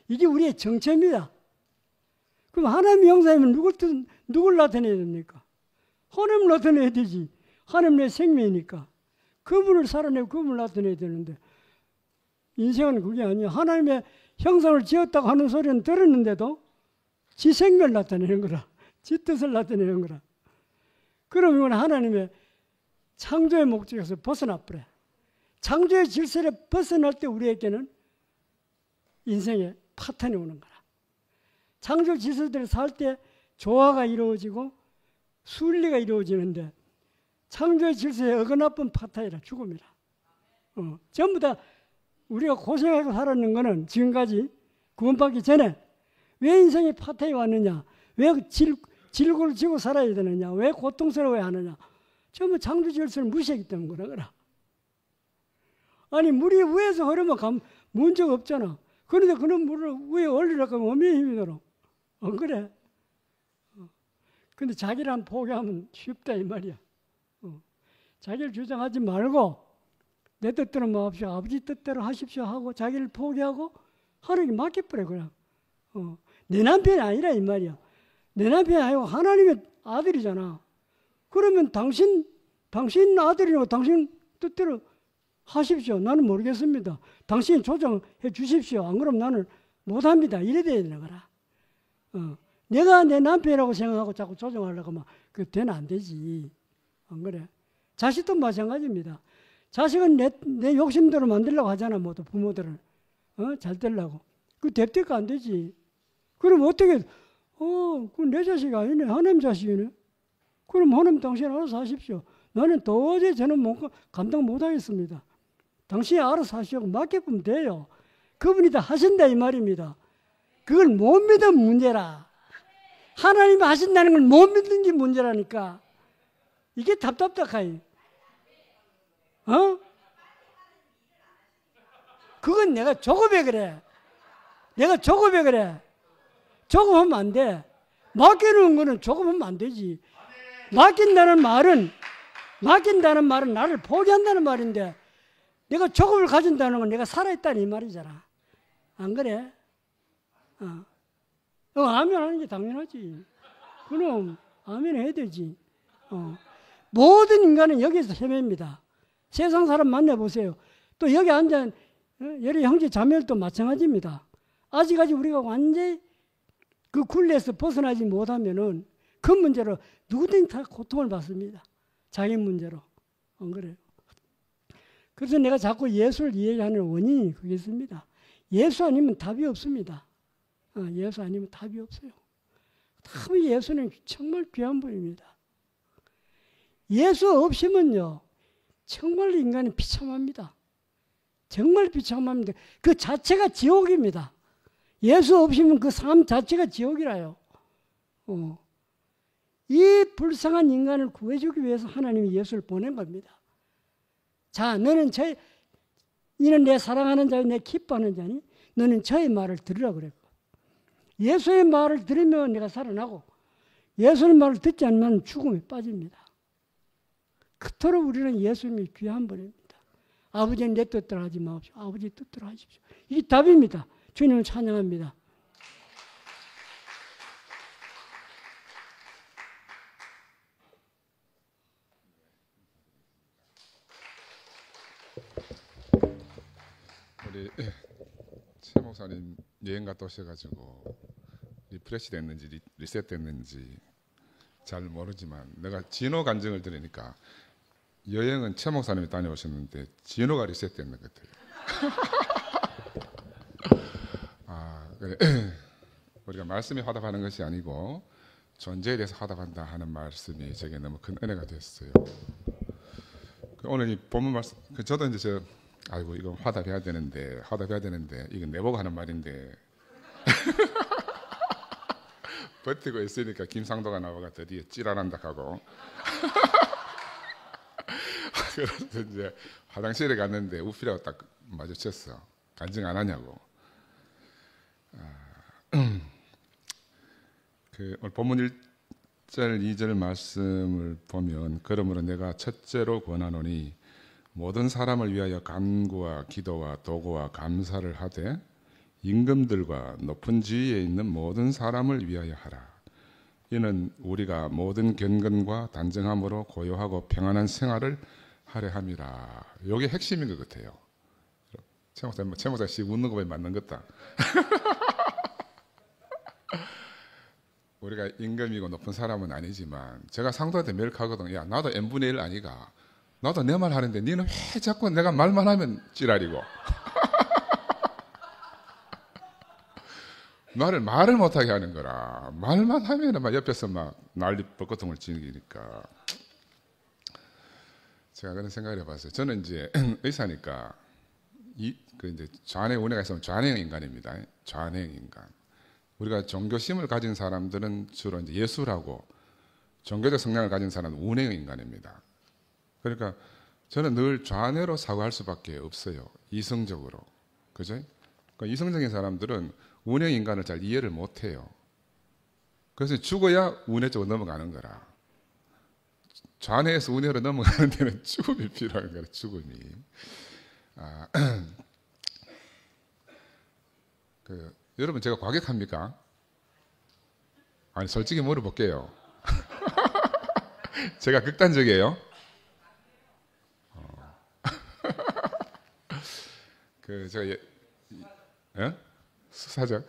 K: 이게 우리의 정체입니다. 그럼 하나님의 형상이면 누굴 나타내야 됩니까? 하나님을 나타내야 되지. 하나님 내 생명이니까. 그분을 살아내고 그분을 나타내야 되는데 인생은 그게 아니야. 하나님의 형상을 지었다고 하는 소리는 들었는데도 지 생명을 나타내는 거라. 지 뜻을 나타내는 거라. 그럼 이건 하나님의 창조의 목적에서 벗어나버려. 창조의 질서를 벗어날 때 우리에게는 인생에 파탄이 오는 거라. 창조 질서대로 살 때 조화가 이루어지고 순리가 이루어지는데 창조의 질서에 어긋나쁜 파탄이라 죽음이라. 전부 다 우리가 고생하고 살았는 거는 지금까지 구원받기 전에 왜 인생에 파탄이 왔느냐, 왜 질고를 지고 살아야 되느냐, 왜 고통스러워야 하느냐, 전부 창조 질서를 무시하기 때문에 그러거라. 아니 물이 위에서 흐르면 문제가 없잖아. 그런데 그런 물을 위에 올리려고 하면 어미의 힘이 들어. 안 그래? 근데 자기를 포기하면 쉽다 이 말이야. 자기를 주장하지 말고 내 뜻대로 마옵시오. 아버지 뜻대로 하십시오 하고 자기를 포기하고 하나님께 맡겨버려 그냥. 내 남편이 아니라 이 말이야. 내 남편이 아니고 하나님의 아들이잖아. 그러면 당신 아들이고 당신 뜻대로 하십시오. 나는 모르겠습니다. 당신이 조정해 주십시오. 안 그러면 나는 못합니다. 이래 돼야 되는 거라. 내가 내 남편이라고 생각하고 자꾸 조정하려고 하면 그거 되면 안 되지. 안 그래? 자식도 마찬가지입니다. 자식은 내 욕심대로 만들려고 하잖아. 모두 부모들은. 잘 되려고. 그거 됩니까? 안 되지. 그럼 어떻게 그건 내 자식이 아니네. 하나님 자식이네. 그럼 하나님 당신 알아서 하십시오. 나는 도저히 저는 감당 못하겠습니다. 당신이 알아서 하시고 맡겨보면 돼요. 그분이 다 하신다 이 말입니다. 그걸 못 믿으면 문제라. 하나님이 하신다는 걸 못 믿는 게 문제라니까. 이게 답답하이. 그건 내가 조급해 그래. 내가 조급해 그래. 조급하면 안 돼. 맡기는 거는 조급하면 안 되지. 맡긴다는 말은 나를 포기한다는 말인데 내가 조급을 가진다는 건 내가 살아있다는 이 말이잖아. 안 그래? 아멘 하는 게 당연하지. 그럼 아멘 해야 되지. 모든 인간은 여기서 헤맵니다. 세상 사람 만나보세요. 또 여기 앉아 여러 형제 자매들도 마찬가지입니다. 아직까지 우리가 완전히 그 굴레에서 벗어나지 못하면은 그 문제로 누구든지 다 고통을 받습니다. 자기 문제로. 안 그래요? 그래서 내가 자꾸 예수를 이해하는 원인이 그게 있습니다. 예수 아니면 답이 없습니다. 예수 아니면 답이 없어요. 참 예수는 정말 귀한 분입니다. 예수 없이면요, 정말 인간이 비참합니다. 정말 비참합니다. 그 자체가 지옥입니다. 예수 없이면 그 삶 자체가 지옥이라요. 이 불쌍한 인간을 구해주기 위해서 하나님이 예수를 보낸 겁니다. 자, 너는 이는 내 사랑하는 자요 내 기뻐하는 자니 너는 저의 말을 들으라 그랬고, 예수의 말을 들으면 내가 살아나고 예수의 말을 듣지 않으면 죽음에 빠집니다. 그토록 우리는 예수님이 귀한 분입니다. 아버지는 내 뜻대로 하지 마십시오. 아버지 뜻대로 하십시오. 이게 답입니다. 주님을 찬양합니다.
L: 우리 최 목사님 여행 갔다 오셔가지고 리프레시 됐는지 리셋 됐는지 잘 모르지만 내가 진호 간증을 들으니까 여행은 최 목사님이 다녀오셨는데 진호가 리셋 됐는 것 같아요. 그래. 우리가 말씀에 화답하는 것이 아니고 존재에 대해서 화답한다 하는 말씀이 제게 너무 큰 은혜가 됐어요. 오늘 이 본문 말씀, 저도 이제 아이고 이거 화답해야 되는데 이건 내보고 하는 말인데 버티고 있으니까 김상도가 나와가 드디어 찌랄한다 하고 그래서 이제 화장실에 갔는데 우필하고 딱 마주쳤어. 간증 안 하냐고. 오늘 본문 1절 2절 말씀을 보면 그러므로 내가 첫째로 권하노니 모든 사람을 위하여 간구와 기도와 도구와 감사를 하되 임금들과 높은 지위에 있는 모든 사람을 위하여 하라. 이는 우리가 모든 경건과 단정함으로 고요하고 평안한 생활을 하려 함이라. 이게 핵심인 것 같아요. 최 목사 씨 웃는 거 보면 맞는 것 같다. 우리가 임금이고 높은 사람은 아니지만 제가 상도한테 매일 가거든. 야 나도 n분의 1 아니가. 나도 내 말 하는데 니는 왜 자꾸 내가 말만 하면 찌랄이고 말을 못하게 하는 거라. 말만 하면 막 옆에서 막 난리 벚꽃통을 지니까 제가 그런 생각을 해봤어요. 저는 이제 의사니까 이제 좌뇌 운해가 있으면 좌뇌형 인간입니다. 좌뇌형 인간. 우리가 종교심을 가진 사람들은 주로 이제 예술하고 종교적 성향을 가진 사람은 운해형 인간입니다. 그러니까 저는 늘 좌뇌로 사고할 수밖에 없어요. 이성적으로. 그죠? 그러니까 이성적인 사람들은 운해 인간을 잘 이해를 못해요. 그래서 죽어야 운해 쪽으로 넘어가는 거라. 좌뇌에서 운해로 넘어가는 데는 죽음이 필요한 거라. 죽음이. 여러분 제가 과격합니까? 아니 솔직히 물어볼게요. 제가 극단적이에요? 제가 수사적.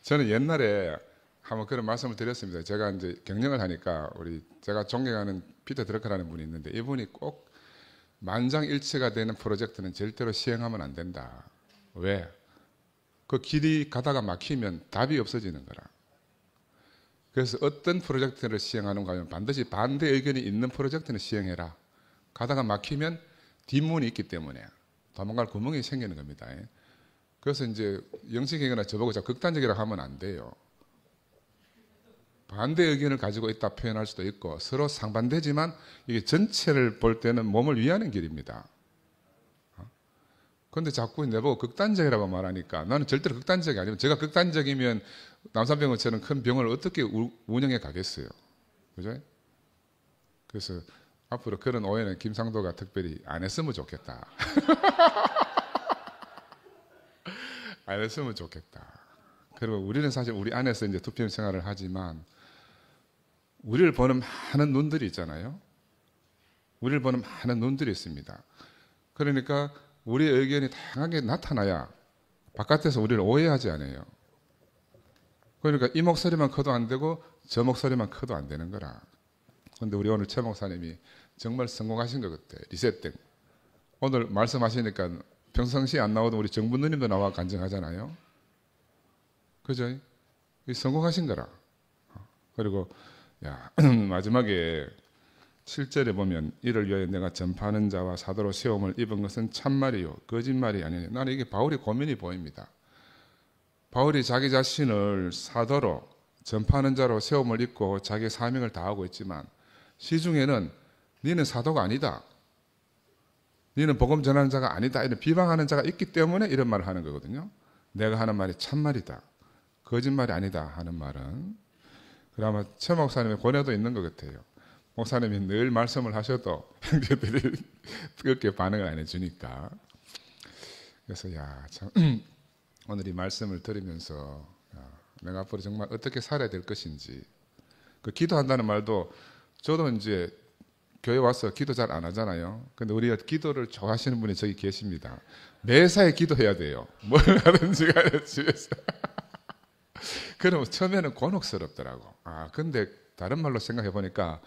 L: 저는 옛날에 한번 그런 말씀을 드렸습니다. 제가 이제 경영을 하니까 제가 존경하는 피터 드러커라는 분이 있는데 이분이 꼭 만장일치가 되는 프로젝트는 절대로 시행하면 안 된다. 왜? 그 길이 가다가 막히면 답이 없어지는 거라. 그래서 어떤 프로젝트를 시행하는가 하면 반드시 반대 의견이 있는 프로젝트는 시행해라. 가다가 막히면 뒷문이 있기 때문에 도망갈 구멍이 생기는 겁니다. 그래서 이제 영식이거나 저보고 극단적이라고 하면 안 돼요. 반대 의견을 가지고 있다 표현할 수도 있고 서로 상반되지만 이게 전체를 볼 때는 몸을 위하는 길입니다. 그런데 자꾸 내보고 극단적이라고 말하니까 나는 절대로 극단적이 아니면 제가 극단적이면 남산병원처럼 큰 병원을 어떻게 운영해 가겠어요. 그죠? 그래서 앞으로 그런 오해는 김상도가 특별히 안 했으면 좋겠다. 안 했으면 좋겠다. 그리고 우리는 사실 우리 안에서 이제 투표 생활을 하지만 우리를 보는 많은 눈들이 있잖아요. 우리를 보는 많은 눈들이 있습니다. 그러니까 우리의 의견이 다양하게 나타나야 바깥에서 우리를 오해하지 않아요. 그러니까 이 목소리만 커도 안 되고 저 목소리만 커도 안 되는 거라. 그런데 우리 오늘 최 목사님이 정말 성공하신 것 같아. 리셋된. 오늘 말씀하시니까 평상시에 안 나오던 우리 정부 누님도 나와 간증하잖아요. 그죠? 성공하신 거라. 그리고 마지막에 7절에 보면 이를 위하여 내가 전파하는 자와 사도로 세움을 입은 것은 참말이요 거짓말이 아니니. 나는 이게 바울의 고민이 보입니다. 바울이 자기 자신을 사도로 전파하는 자로 세움을 입고 자기의 사명을 다하고 있지만 시중에는 너는 사도가 아니다, 너는 복음 전하는 자가 아니다, 이런 비방하는 자가 있기 때문에 이런 말을 하는 거거든요. 내가 하는 말이 참말이다, 거짓말이 아니다 하는 말은 그나마 최 목사님의 권해도 있는 것 같아요. 목사님이 늘 말씀을 하셔도 형제들이 뜨겁게 반응을 안 해주니까. 그래서 참 오늘 이 말씀을 들으면서 내가 앞으로 정말 어떻게 살아야 될 것인지, 그 기도한다는 말도 저도 이제 교회 와서 기도 잘 안 하잖아요. 근데 우리가 기도를 좋아하시는 분이 저기 계십니다. 매사에 기도해야 돼요. 뭘 하든지 간에 집에서. 그러면 처음에는 곤혹스럽더라고. 근데 다른 말로 생각해 보니까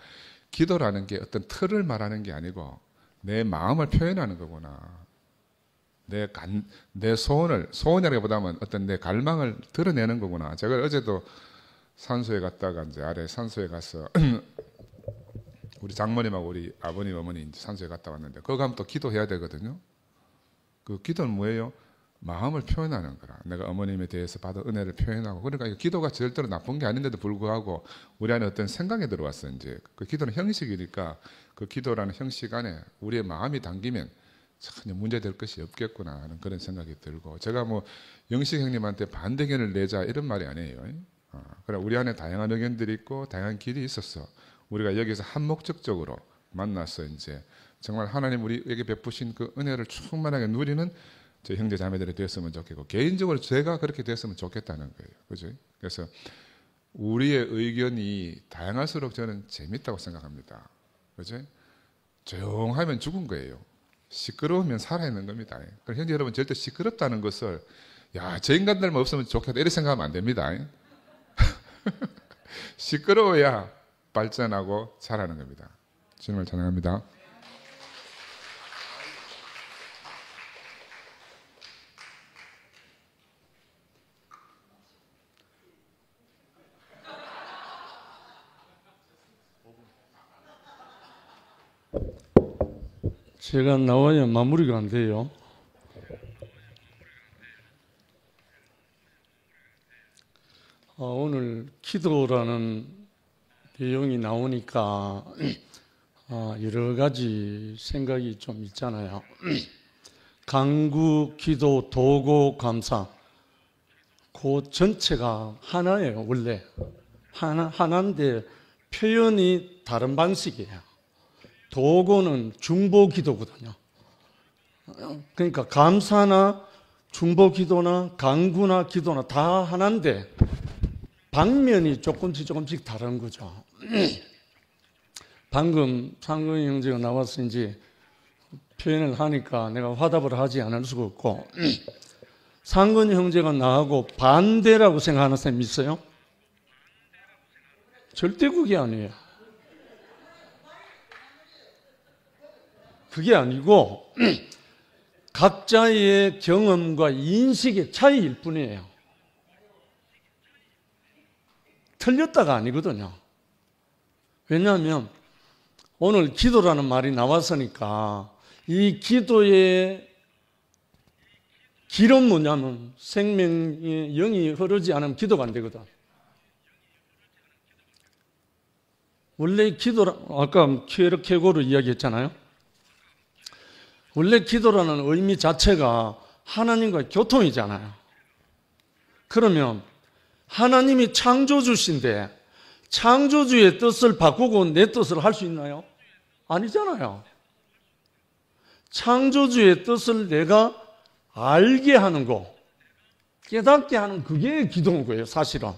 L: 기도라는 게 어떤 틀을 말하는 게 아니고 내 마음을 표현하는 거구나. 내 소원이라기보다는 어떤 내 갈망을 드러내는 거구나. 제가 어제도 산소에 갔다가 이제 아래 산소에 가서 우리 장모님하고 우리 아버님, 어머니 이제 산소에 갔다 왔는데 거기 가면 또 기도해야 되거든요. 그 기도는 뭐예요? 마음을 표현하는 거라. 내가 어머님에 대해서 받은 은혜를 표현하고. 그러니까 기도가 절대로 나쁜 게 아닌데도 불구하고 우리 안에 어떤 생각이 들어왔어. 이제 그 기도는 형식이니까 그 기도라는 형식 안에 우리의 마음이 담기면 전혀 문제될 것이 없겠구나 하는 그런 생각이 들고, 제가 뭐 영식 형님한테 반대 의견을 내자 이런 말이 아니에요. 그래, 우리 안에 다양한 의견들이 있고 다양한 길이 있었어. 우리가 여기서 한 목적적으로 만나서 이제 정말 하나님 우리에게 베푸신 그 은혜를 충만하게 누리는 저 형제 자매들이 되었으면 좋겠고, 개인적으로 제가 그렇게 됐으면 좋겠다는 거예요. 그죠? 그래서 우리의 의견이 다양할수록 저는 재밌다고 생각합니다. 그죠? 조용하면 죽은 거예요. 시끄러우면 살아있는 겁니다. 그럼 형제 여러분, 절대 시끄럽다는 것을 저 인간들만 없으면 좋겠다 이렇게 생각하면 안 됩니다. 시끄러워야 발전하고 자라는 겁니다. 주님을 찬양합니다.
M: 제가 나와야 마무리가 안 돼요. 오늘 기도라는 내용이 나오니까 여러 가지 생각이 좀 있잖아요. 간구, 기도, 도고, 감사, 그 전체가 하나예요. 원래 하나인데 표현이 다른 방식이에요. 도고는 중보 기도거든요. 그러니까 감사나 중보 기도나 간구나 기도나 다 하나인데 방면이 조금씩 다른 거죠. 방금 상근 형제가 나와서 이제 표현을 하니까 내가 화답을 하지 않을 수가 없고, 상근 형제가 나하고 반대라고 생각하는 사람이 있어요? 절대 그게 아니에요. 그게 아니고 각자의 경험과 인식의 차이일 뿐이에요. 틀렸다가 아니거든요. 왜냐하면 오늘 기도라는 말이 나왔으니까 이 기도의 길은 뭐냐면 생명의 영이 흐르지 않으면 기도가 안 되거든. 원래 기도라, 아까 쾌르케고르 이야기했잖아요. 원래 기도라는 의미 자체가 하나님과의 교통이잖아요. 그러면 하나님이 창조주신데 창조주의 뜻을 바꾸고 내 뜻을 할 수 있나요? 아니잖아요. 창조주의 뜻을 내가 알게 하는 거, 깨닫게 하는 그게 기도인 거예요, 사실은.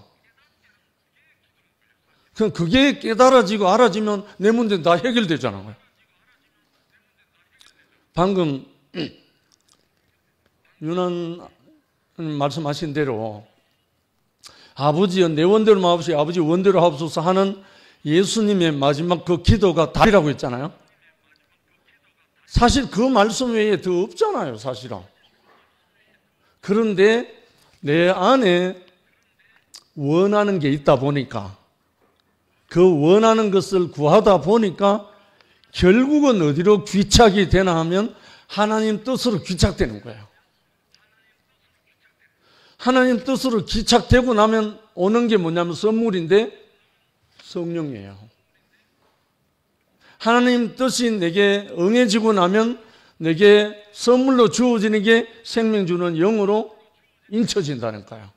M: 그럼 그게 깨달아지고 알아지면 내 문제는 다 해결되잖아요. 방금 윤한 말씀하신 대로 아버지여 내 원대로 마옵시고 아버지 원대로 하옵소서 하는 예수님의 마지막 그 기도가 답이라고 했잖아요. 사실 그 말씀 외에 더 없잖아요, 사실은. 그런데 내 안에 원하는 게 있다 보니까, 그 원하는 것을 구하다 보니까 결국은 어디로 귀착이 되나 하면 하나님 뜻으로 귀착되는 거예요. 하나님 뜻으로 귀착되고 나면 오는 게 뭐냐면 선물인데 성령이에요. 하나님 뜻이 내게 응해지고 나면 내게 선물로 주어지는 게 생명 주는 영으로 인쳐진다는 거예요.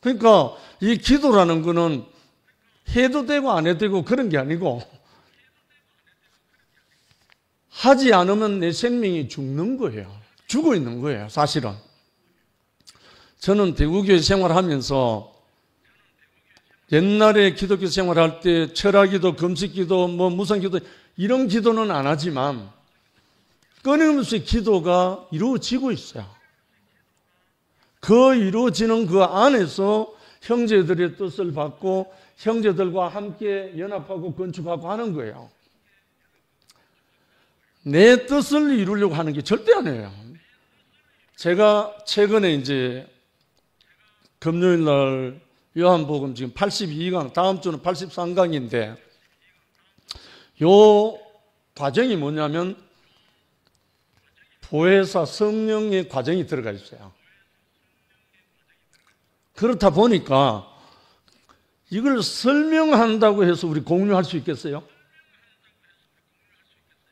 M: 그러니까 이 기도라는 거는 해도 되고 안 해도 되고 그런 게 아니고, 하지 않으면 내 생명이 죽는 거예요. 죽어 있는 거예요, 사실은. 저는 대구교회 생활하면서 옛날에 기독교 생활할 때 철학기도, 금식기도, 무상기도 이런 기도는 안 하지만 끊임없이 기도가 이루어지고 있어요. 그 이루어지는 그 안에서 형제들의 뜻을 받고 형제들과 함께 연합하고 건축하고 하는 거예요. 내 뜻을 이루려고 하는 게 절대 아니에요. 제가 최근에 이제 금요일 날 요한복음 지금 82강, 다음 주는 83강인데 요 과정이 뭐냐면 보혜사 성령의 과정이 들어가 있어요. 그렇다 보니까 이걸 설명한다고 해서 우리 공유할 수 있겠어요?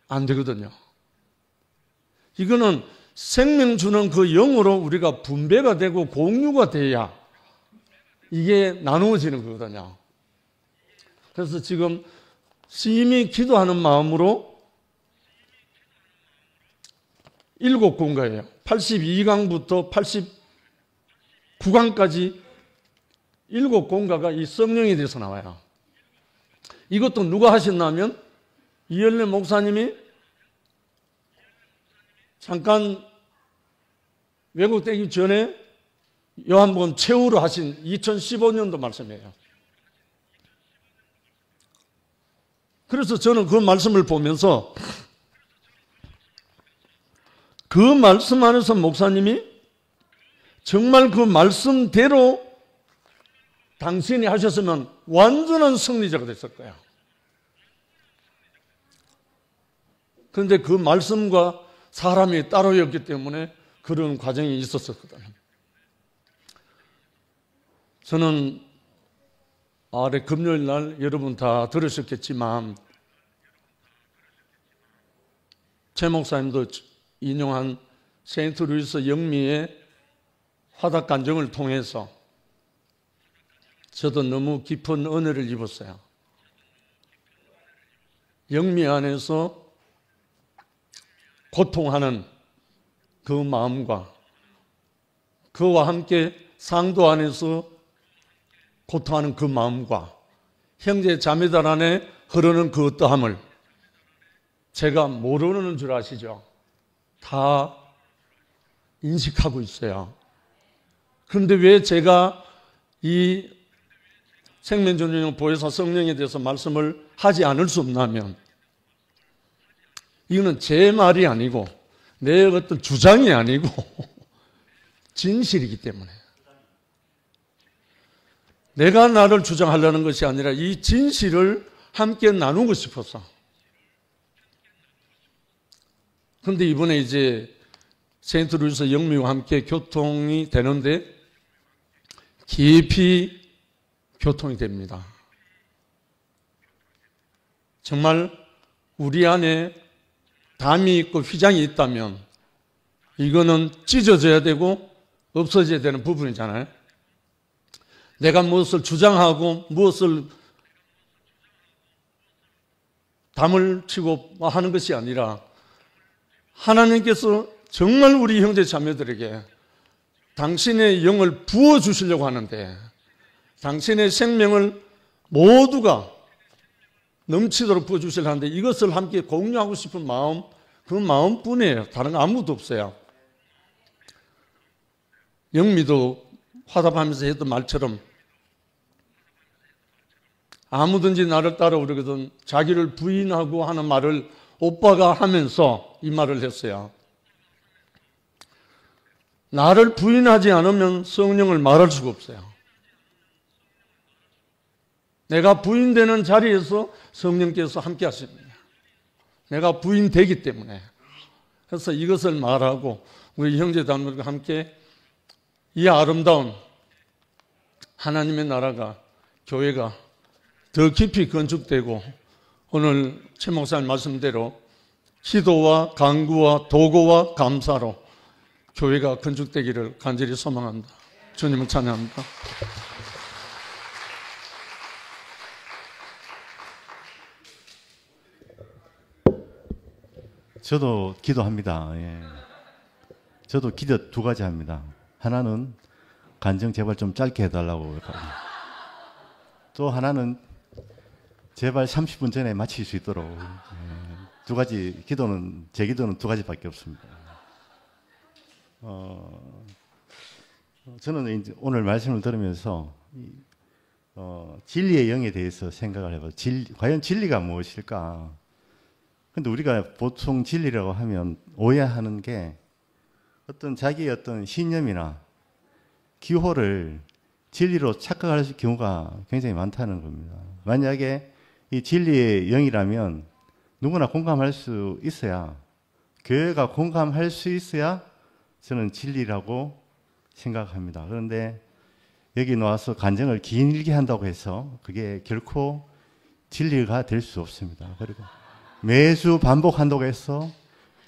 M: 안 되거든요. 이거는 생명 주는 그 영으로 우리가 분배가 되고 공유가 돼야 이게 나누어지는 거거든요. 그래서 지금 심히 기도하는 마음으로 7공가예요. 82강부터 89강까지 7공가가 이 성령에 대해서 나와요. 이것도 누가 하셨냐면 이열래 목사님이 잠깐 외국 되기 전에 요한복음 최후로 하신 2015년도 말씀이에요. 그래서 저는 그 말씀을 보면서 그 말씀 안에서 목사님이 정말 그 말씀대로 당신이 하셨으면 완전한 승리자가 됐을 거예요. 그런데 그 말씀과 사람이 따로였기 때문에 그런 과정이 있었거든요. 저는 아래 금요일 날 여러분 다 들으셨겠지만 최 목사님도 인용한 세인트 루이스 영미의 화답 간증을 통해서 저도 너무 깊은 은혜를 입었어요. 영미 안에서 고통하는 그 마음과 그와 함께 상도 안에서 고통하는 그 마음과 형제 자매들 안에 흐르는 그 어떠함을 제가 모르는 줄 아시죠? 다 인식하고 있어요. 그런데 왜 제가 이 생명전용 보혜사 성령에 대해서 말씀을 하지 않을 수 없냐면 이거는 제 말이 아니고 내 어떤 주장이 아니고 진실이기 때문에 내가 나를 주장하려는 것이 아니라 이 진실을 함께 나누고 싶어서. 그런데 이번에 이제 세인트 루이스 영미와 함께 교통이 되는데 깊이 교통이 됩니다. 정말 우리 안에 담이 있고 휘장이 있다면 이거는 찢어져야 되고 없어져야 되는 부분이잖아요. 내가 무엇을 주장하고 무엇을 담을 치고 하는 것이 아니라 하나님께서 정말 우리 형제 자매들에게 당신의 영을 부어주시려고 하는데 당신의 생명을 모두가 넘치도록 부어주시려고 하는데 이것을 함께 공유하고 싶은 마음, 그 마음뿐이에요. 다른 거 아무도 없어요. 영미도 화답하면서 했던 말처럼 아무든지 나를 따라오려거든 자기를 부인하고 하는 말을 오빠가 하면서 이 말을 했어요. 나를 부인하지 않으면 성령을 말할 수가 없어요. 내가 부인되는 자리에서 성령께서 함께 하십니다. 내가 부인되기 때문에. 그래서 이것을 말하고 우리 형제자매들과 함께 이 아름다운 하나님의 나라가, 교회가 더 깊이 건축되고 오늘 최 목사님 말씀대로 기도와 간구와 도구와 감사로 교회가 건축되기를 간절히 소망합니다. 주님을 찬양합니다.
C: 저도 기도합니다. 예. 저도 기도 두 가지 합니다. 하나는 간증 제발 좀 짧게 해달라고. 또 하나는 제발 30분 전에 마칠 수 있도록. 예. 두 가지 기도는, 제 기도는 두 가지밖에 없습니다. 저는 이제 오늘 말씀을 들으면서 진리의 영에 대해서 생각을 해봐요. 과연 진리가 무엇일까? 근데 우리가 보통 진리라고 하면 오해하는 게 어떤 자기의 어떤 신념이나 기호를 진리로 착각할 경우가 굉장히 많다는 겁니다. 만약에 이 진리의 영이라면 누구나 공감할 수 있어야, 교회가 공감할 수 있어야 저는 진리라고 생각합니다. 그런데 여기 나와서 간증을 길게 한다고 해서 그게 결코 진리가 될 수 없습니다. 그리고 매주 반복한다고 해서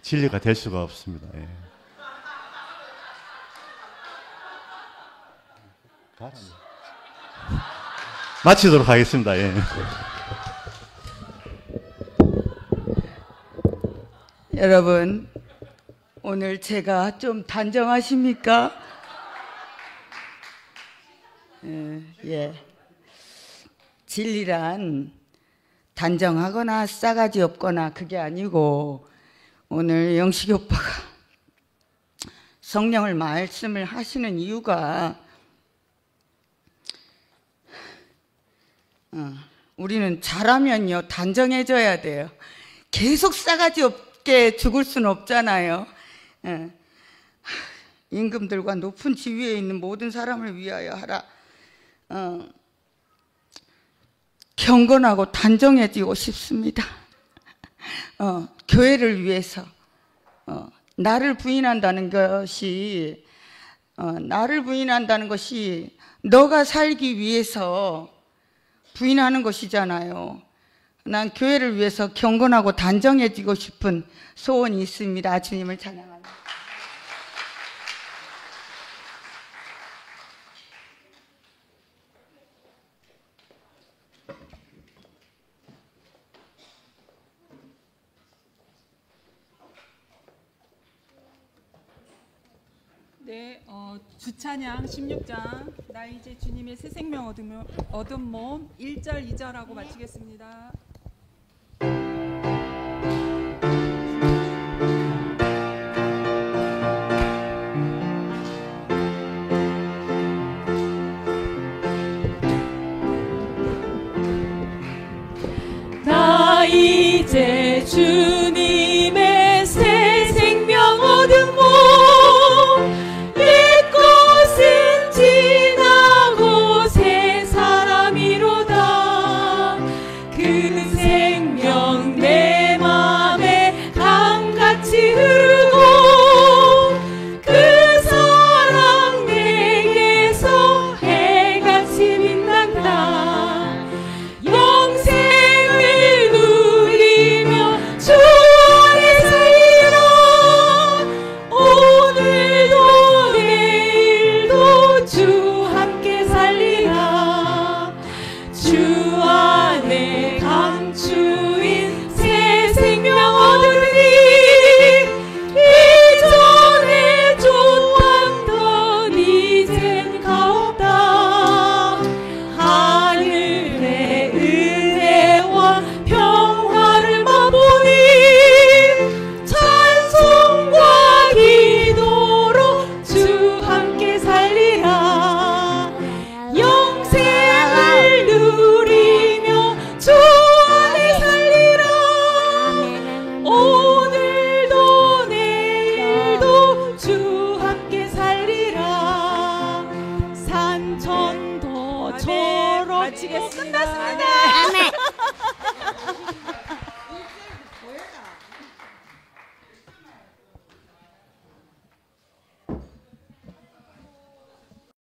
C: 진리가 될 수가 없습니다. 예. 마치도록 하겠습니다. 예.
N: 여러분, 오늘 제가 좀 단정하십니까? 예. 진리란 단정하거나 싸가지 없거나 그게 아니고, 오늘 영식이 오빠가 성령을 말씀을 하시는 이유가 우리는 잘하면요 단정해져야 돼요. 계속 싸가지 없게 죽을 수는 없잖아요. 임금들과 높은 지위에 있는 모든 사람을 위하여 하라. 경건하고 단정해지고 싶습니다. 교회를 위해서 나를 부인한다는 것이 너가 살기 위해서 부인하는 것이잖아요. 난 교회를 위해서 경건하고 단정해지고 싶은 소원이 있습니다. 주님을 찬양합니다.
A: 네, 주찬양 16장 나 이제 주님의 새 생명 얻은 몸 1절 2절하고 마치겠습니다.
B: 나 이제 주님의 새 생명 얻은 몸 옛 것은 지나고 새 사람이로다. 그 생명 내 맘에 강같이 흐르고 그 사랑 내게서 해같이 빛난다. 영생을 누리며 주 끝났습니다.